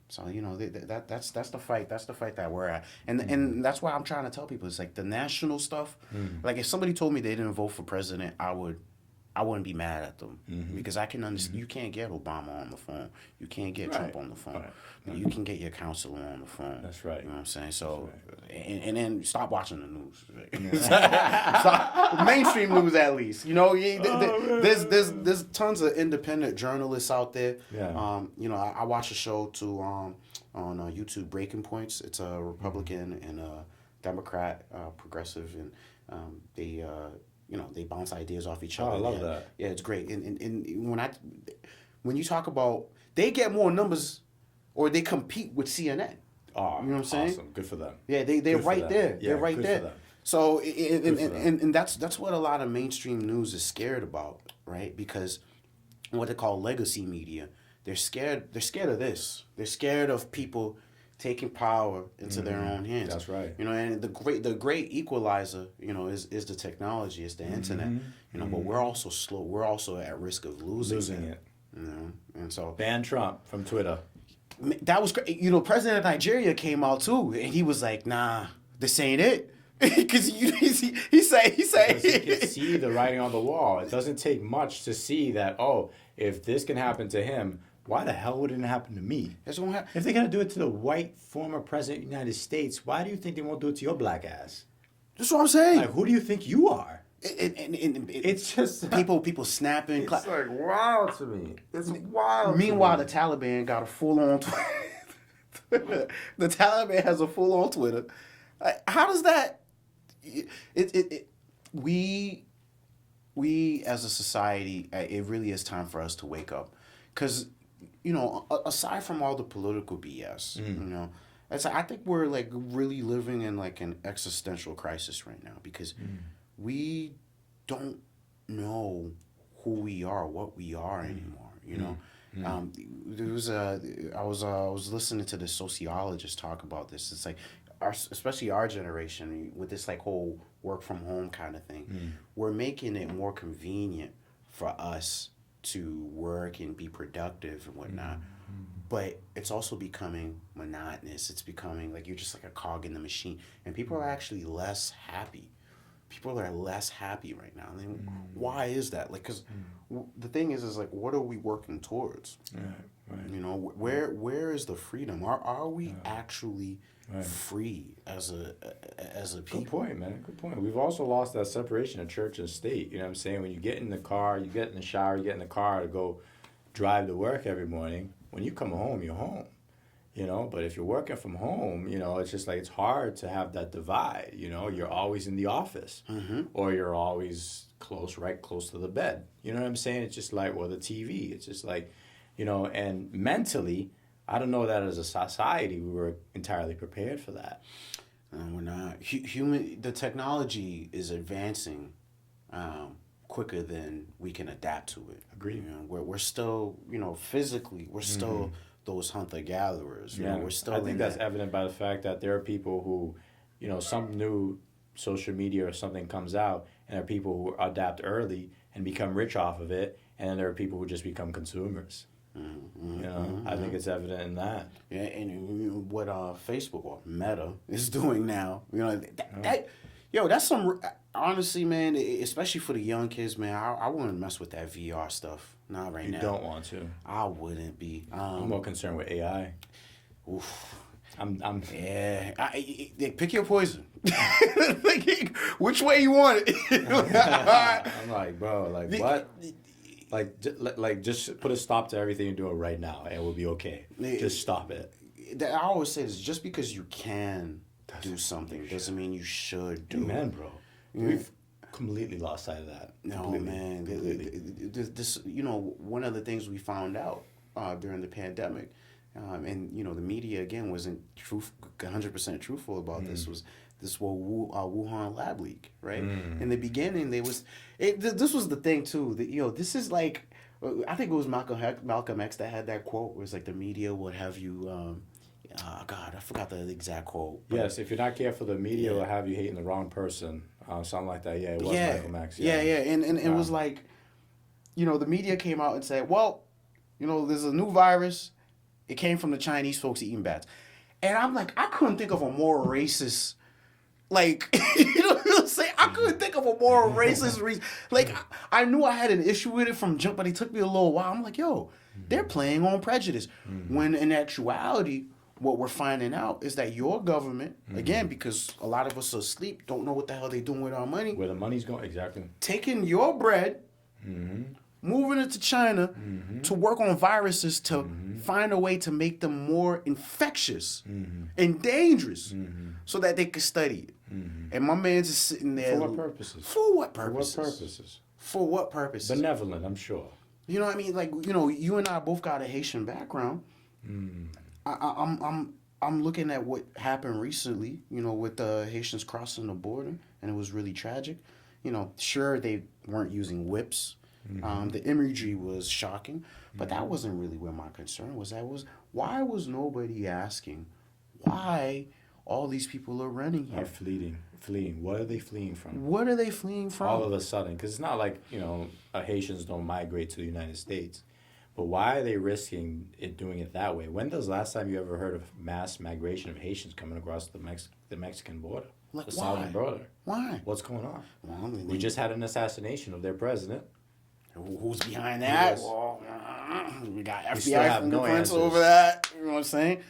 So that's the fight. That's the fight that we're at, and that's why I'm trying to tell people it's like the national stuff. Like if somebody told me they didn't vote for president, I wouldn't be mad at them because I can understand. You can't get Obama on the phone. You can't get Trump on the phone. But you can get your counselor on the phone. That's right. You know what I'm saying? So, and then stop watching the news. Stop, mainstream news at least. There's tons of independent journalists out there. Yeah. I watch a show too on YouTube, Breaking Points. It's a Republican and a Democrat, progressive, and they bounce ideas off each other. I love that. Yeah, it's great. And when you talk about, they get more numbers, or they compete with CNN. Oh, you know what I'm saying? Awesome. Good for them. Yeah, they're right there. Yeah, they're right good there. for them. So and that's what a lot of mainstream news is scared about, right? Because what they call legacy media, they're scared of this. They're scared of people taking power into their own hands. That's right. And the great equalizer, is the technology, it's the internet. But we're also slow. We're also at risk of losing it. And so ban Trump from Twitter. That was great. President of Nigeria came out too, and he was like, "Nah, this ain't it," because he said he can see the writing on the wall. It doesn't take much to see that. Oh, if this can happen to him, why the hell wouldn't it happen to me? That's what happen. If they're gonna do it to the white former president of the United States, why do you think they won't do it to your black ass? That's what I'm saying. Like, who do you think you are? It's just people snapping. It's like wild to me. It's wild. Meanwhile, the Taliban got a full-on Twitter. The Taliban has a full-on Twitter. How does that? We as a society, it really is time for us to wake up, because aside from all the political BS, I think we're like really living in like an existential crisis right now, because we don't know who we are, what we are anymore. I was listening to this sociologist talk about this. It's like especially our generation with this like whole work from home kind of thing. We're making it more convenient for us to work and be productive and whatnot. But it's also becoming monotonous. It's becoming like you're just like a cog in the machine, and people are actually less happy. People are less happy right now. I mean, why is that? Like, because the thing is like, what are we working towards? Right. Where is the freedom? Are we actually free as a people? Good point, man. Good point. We've also lost that separation of church and state. You know what I'm saying? When you get in the car, you get in the shower, you get in the car to go drive to work every morning. When you come home, you're home. You know, but if you're working from home, you know, it's just like it's hard to have that divide. You know, you're always in the office, or you're always right close to the bed. You know what I'm saying? It's just like, well, the TV. It's just like, you know, and mentally, I don't know that as a society we were entirely prepared for that. We're not. The technology is advancing quicker than we can adapt to it. Agreed. You know, we're still, you know, physically, we're still those hunter-gatherers. You know, we're still I think that's evident by the fact that there are people who, you know, some new social media or something comes out, and there are people who adapt early and become rich off of it, and then there are people who just become consumers. You know, I think it's evident in that. Yeah, and what Facebook or Meta is doing now, you know, that's some, honestly, man, especially for the young kids, man, I wouldn't mess with that VR stuff. Not right now. You don't want to. I wouldn't be. I'm more concerned with AI. Oof. I'm pick your poison. Which way you want it. I'm like, bro, like what? Like, just put a stop to everything you're doing right now, and we'll be okay. Just stop it. I always say this: just because you can do something doesn't mean you should do it. Amen, bro. We've completely lost sight of that. No, man. This, you know, one of the things we found out during the pandemic, and you know, the media again wasn't 100% truthful about this. Was this Wuhan lab leak, right? In the beginning, this was the thing too. That, you know, this is like, I think it was Malcolm X that had that quote where it's like the media would have you. God, I forgot the exact quote. Yes, if you're not careful, the media will have you hating the wrong person. Something like that. Yeah, it was Malcolm X. Yeah. And it was like, you know, the media came out and said, well, you know, there's a new virus. It came from the Chinese folks eating bats. And I'm like, I couldn't think of a more racist, like, you know what I'm saying? I couldn't think of a more racist reason. Like, I knew I had an issue with it from jump, but it took me a little while. I'm like, yo, they're playing on prejudice. When in actuality, what we're finding out is that your government, again, because a lot of us are asleep, don't know what the hell they're doing with our money. Where the money's going, exactly. Taking your bread, moving it to China to work on viruses to find a way to make them more infectious and dangerous so that they can study it. And my man's just sitting there. For what purposes? For what purposes? For what purposes? For what purposes? Benevolent, I'm sure. You know what I mean? Like, you know, you and I both got a Haitian background. I'm looking at what happened recently, you know, with the Haitians crossing the border, and it was really tragic. You know, sure, they weren't using whips. The imagery was shocking, but that wasn't really where my concern was. Why was nobody asking why all these people are running here? Are fleeing. What are they fleeing from? What are they fleeing from? All of a sudden, because it's not like, you know, Haitians don't migrate to the United States. But why are they risking doing it that way? When was the last time you ever heard of mass migration of Haitians coming across the Mexican border? Like, the southern border? Why? What's going on? Well, I mean, we just had an assassination of their president. Who's behind that? Yes. Well, we got We still FBI have no fingerprints answers. over that. You know what I'm saying?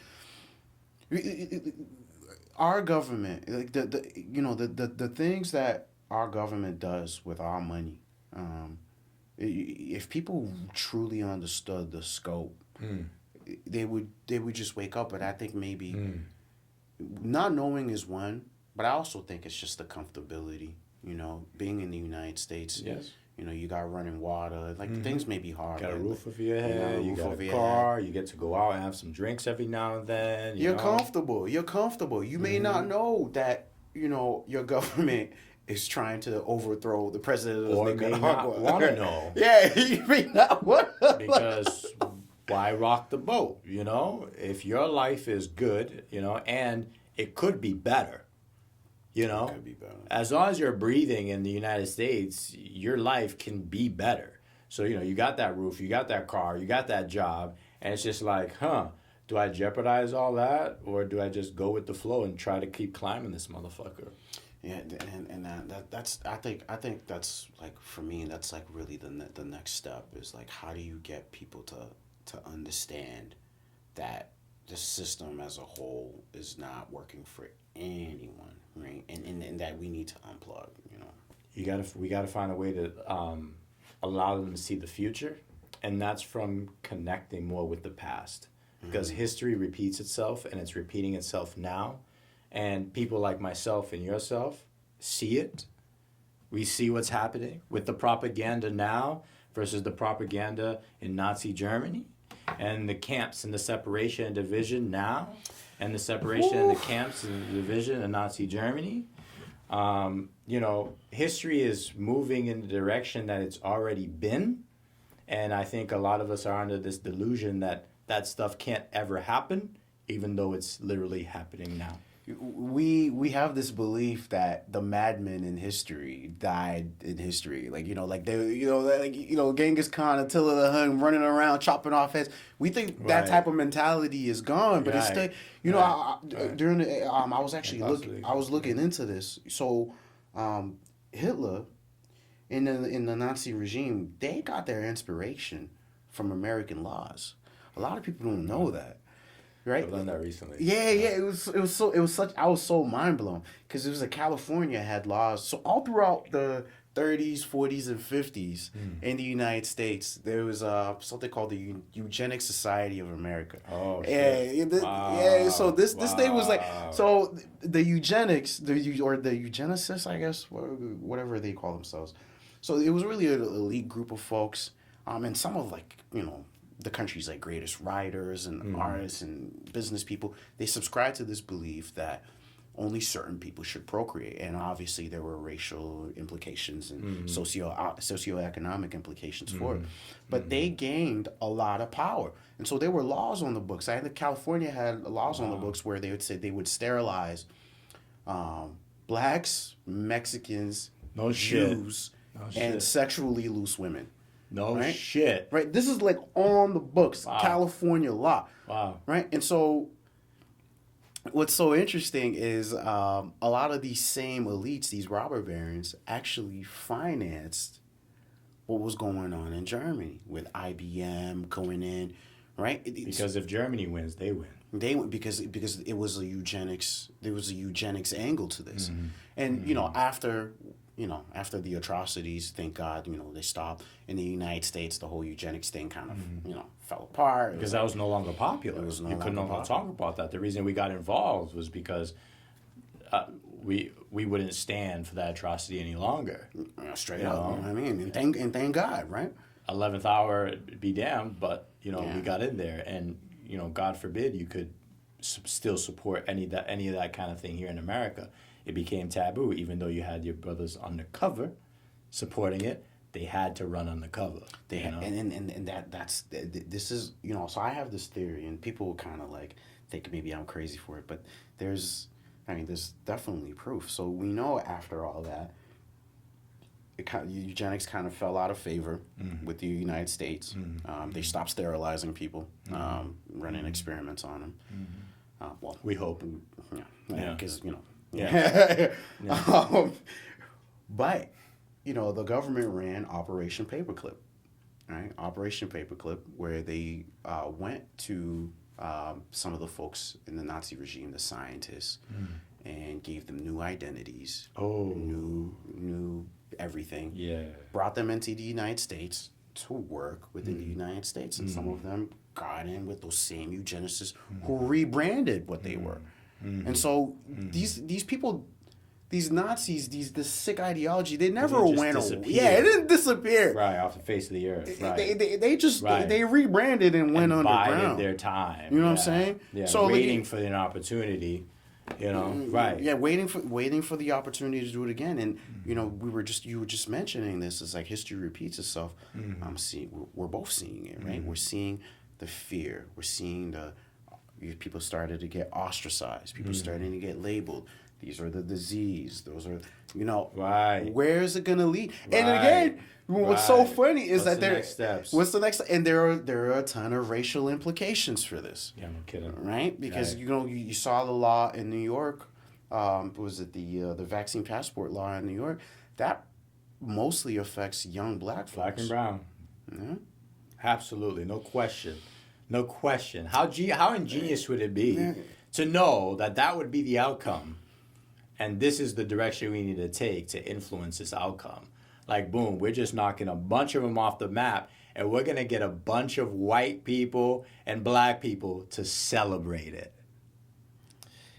Our government, like the things that our government does with our money, if people truly understood the scope, they would just wake up. But I think maybe not knowing is one, but I also think it's just the comfortability. You know, being in the United States. Yes. You know, you got running water. Like, things may be hard. Got a roof over your head. You got a car. You get to go out and have some drinks every now and then. You're comfortable. You're comfortable. You may not know that, you know, your government is trying to overthrow the president of Or may not want to know. Yeah, you may not want to. Because why rock the boat, you know? If your life is good, you know, and it could be better. You know, It could be better. As long as you're breathing in the United States, your life can be better. So, you know, you got that roof, you got that car, you got that job, and it's just like, do I jeopardize all that, or do I just go with the flow and try to keep climbing this motherfucker? Yeah, and that's I think that's like, for me, that's like really the next step is like, how do you get people to understand that the system as a whole is not working for anyone, right? And that we need to unplug, you know. We gotta find a way to allow them to see the future, And that's from connecting more with the past. Because history repeats itself, and it's repeating itself now. And people like myself and yourself see it. We see what's happening with the propaganda now versus the propaganda in Nazi Germany, and the camps and the separation and division now, and the separation and the camps and the division in Nazi Germany. History is moving in the direction that it's already been. And I think a lot of us are under this delusion that stuff can't ever happen, even though it's literally happening now. We have this belief that the madmen in history died in history, Genghis Khan, Attila the Hun running around chopping off heads. We think that type of mentality is gone, but it's still, during the I was looking into this. So, Hitler, in the Nazi regime, they got their inspiration from American laws. A lot of people don't know that. Right? I've learned that recently. Yeah. It was such. I was so mind blown because it was California had laws. So all throughout the 30s, 40s, and 50s in the United States, there was something called the Eugenics Society of America. Oh, shit. So this thing was the eugenics, the eugenicists, I guess, whatever they call themselves. So it was really an elite group of folks, and some of the country's greatest writers and artists and business people, they subscribe to this belief that only certain people should procreate. And obviously there were racial implications and socioeconomic implications for it. But they gained a lot of power. And so there were laws on the books. I think California had laws on the books where they would say they would sterilize blacks, Mexicans, Jews, and sexually loose women. Right? Shit. Right? This is on the books, California law. Wow. Right? And so what's so interesting is a lot of these same elites, these robber barons, actually financed what was going on in Germany with IBM going in, right? Because if Germany wins, they win. They went because it was a eugenics. There was a eugenics angle to this, and after the atrocities, thank God, they stopped. In the United States, the whole eugenics thing kind of, fell apart. Because that was no longer popular. You couldn't talk about that. The reason we got involved was because we wouldn't stand for that atrocity any longer. Straight up. And thank God, right? 11th hour, be damned, but, we got in there. And, God forbid you could still support any of that kind of thing here in America. It became taboo, even though you had your brothers undercover supporting it. They had to run undercover. This is So I have this theory, and people kind of think maybe I'm crazy for it, but there's definitely proof. So we know after all that, eugenics kind of fell out of favor with the United States. They stopped sterilizing people, running experiments on them. Well, we hope. Because Yeah. But the government ran Operation Paperclip, right? Operation Paperclip, where they went to some of the folks in the Nazi regime, the scientists, and gave them new identities, new everything. Yeah. Brought them into the United States to work within the United States, and some of them got in with those same eugenicists who rebranded what they were. And so these people, these Nazis, this sick ideology, they never went away. Yeah, it didn't disappear. Right, off the face of the earth. Right. They just they rebranded and went underground. Bided their time. You know what I'm saying? Yeah. So waiting for an opportunity. Right. Yeah, waiting for the opportunity to do it again. And you were just mentioning this. It's history repeats itself. We're both seeing it, right? We're seeing the fear. We're seeing people started to get ostracized. People starting to get labeled. These are the disease. Those are, right. Where is it going to lead? Right. And again, what's so funny is what's the next steps? What's the next? And there are a ton of racial implications for this. Yeah, no kidding. Right? Because you saw the law in New York. Was it the vaccine passport law in New York? That mostly affects young black folks. Black and brown. Yeah. Absolutely, no question. No question. How ingenious would it be to know that would be the outcome, and this is the direction we need to take to influence this outcome? Boom, we're just knocking a bunch of them off the map, and we're gonna get a bunch of white people and black people to celebrate it.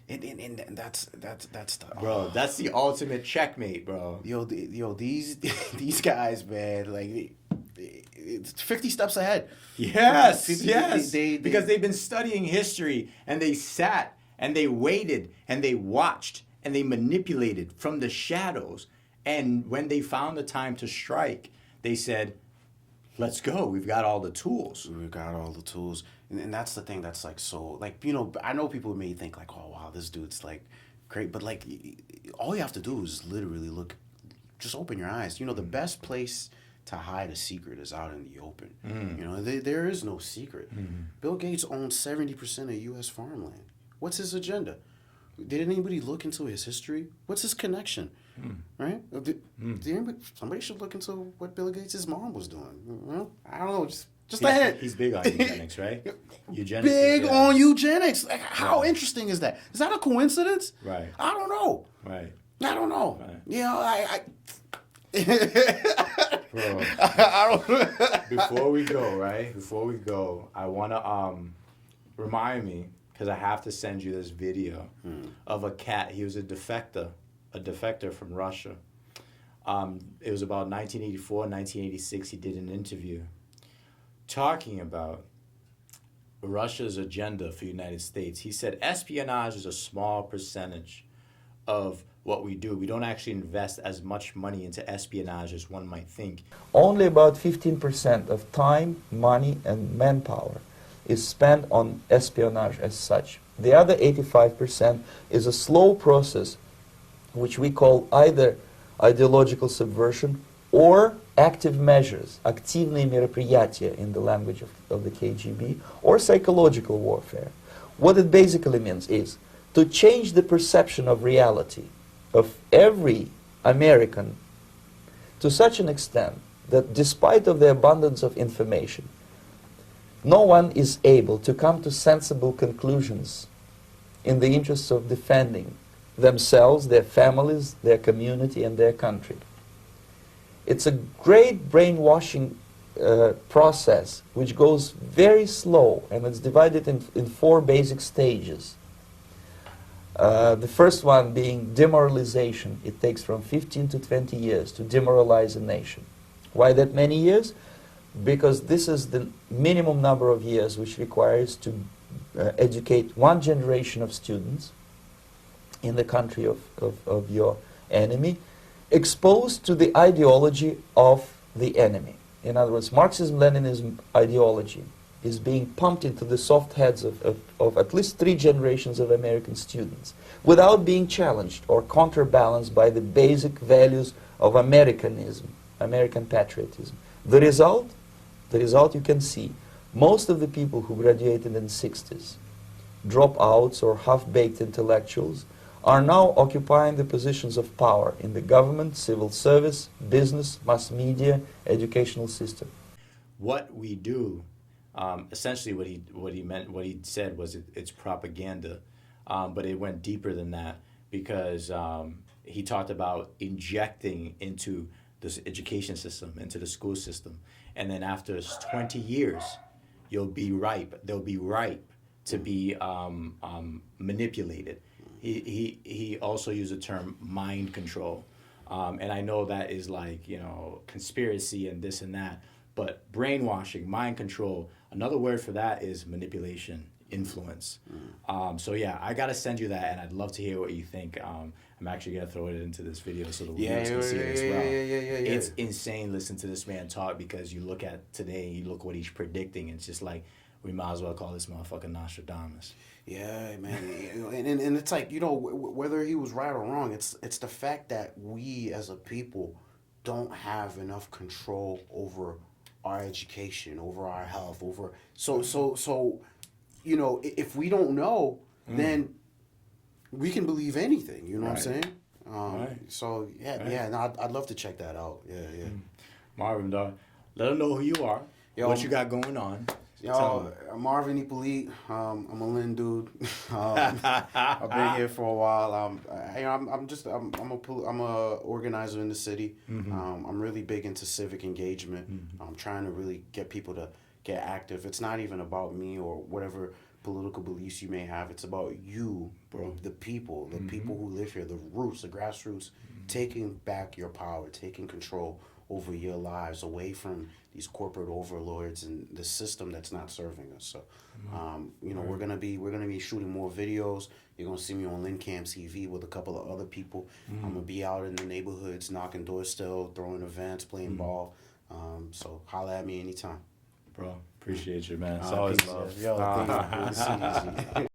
And that's the Bro, that's the ultimate checkmate, bro. These guys, man, like it's 50 steps ahead. Yes, 50, yes. Because they've been studying history, and they sat and they waited and they watched and they manipulated from the shadows. And when they found the time to strike, they said, let's go. We've got all the tools. We've got all the tools. And that's the thing that's like so, like, you know, I know people may think like, oh, wow, this dude's like great. But like, all you have to do is literally just open your eyes. You know, the best place to hide a secret is out in the open. You know, there is no secret. Bill Gates owns 70% of U.S. farmland. What's his agenda? Did anybody look into his history? What's his connection? Right? Somebody should look into what Bill Gates' mom was doing. Well, I don't know. Just a hint. He's big on eugenics, right? Eugenics. Big on eugenics. Like, how interesting is that? Is that a coincidence? Right. I don't know. Right. I don't know. Right. You know, Bro, I don't. before we go, I want to remind me, because I have to send you this video of a cat. He was a defector from Russia. It was about 1984, 1986. He did an interview talking about Russia's agenda for the United States. He said espionage is a small percentage of what we do. We don't actually invest as much money into espionage as one might think. Only about 15% of time, money, and manpower is spent on espionage as such. The other 85% is a slow process which we call either ideological subversion or active measures, активные мероприятия in the language of the KGB, or psychological warfare. What it basically means is to change the perception of reality of every American to such an extent that despite of the abundance of information, no one is able to come to sensible conclusions in the interests of defending themselves, their families, their community, and their country. It's a great brainwashing process which goes very slow, and it's divided in 4 basic stages. The first one being demoralization. It takes from 15 to 20 years to demoralize a nation. Why that many years? Because this is the minimum number of years which requires to educate one generation of students in the country of your enemy, exposed to the ideology of the enemy. In other words, Marxism-Leninism ideology is being pumped into the soft heads of at least 3 generations of American students without being challenged or counterbalanced by the basic values of Americanism, American patriotism. The result you can see. Most of the people who graduated in the 60s, dropouts or half-baked intellectuals, are now occupying the positions of power in the government, civil service, business, mass media, educational system. What we do, essentially what he said was it's propaganda, but it went deeper than that, because he talked about injecting into this education system, into the school system, and then after 20 years, they'll be ripe to be manipulated. He also used the term mind control, and I know that is like, you know, conspiracy and this and that, but brainwashing, mind control, another word for that is manipulation, influence. So yeah, I gotta send you that, and I'd love to hear what you think. I'm actually gonna throw it into this video so the audience can see it as well. Yeah. It's insane. Listen to this man talk, because you look at today, you look what he's predicting, and it's just like, we might as well call this motherfucker Nostradamus. Yeah, man, and it's like, you know, whether he was right or wrong, it's the fact that we as a people don't have enough control over our education, over our health, over so you know, if we don't know, then we can believe anything. You know what I'm saying? So no, I'd love to check that out. Yeah. Marvin, dog, let them know who you are, what you got going on. Yo, I'm Marven Hyppolite. I'm a Lynn dude. I've been here for a while. I'm a organizer in the city. I'm really big into civic engagement. I'm trying to really get people to get active. It's not even about me or whatever political beliefs you may have. It's about you, bro. The people who live here, the roots, the grassroots, taking back your power, taking control over your lives away from these corporate overlords and the system that's not serving us. So, we're gonna be shooting more videos. You're gonna see me on Lynn Cam TV with a couple of other people. I'm gonna be out in the neighborhoods, knocking doors still, throwing events, playing ball. So holla at me anytime. Bro, appreciate you, man. It's always love. Yo, thank you. Good to see you.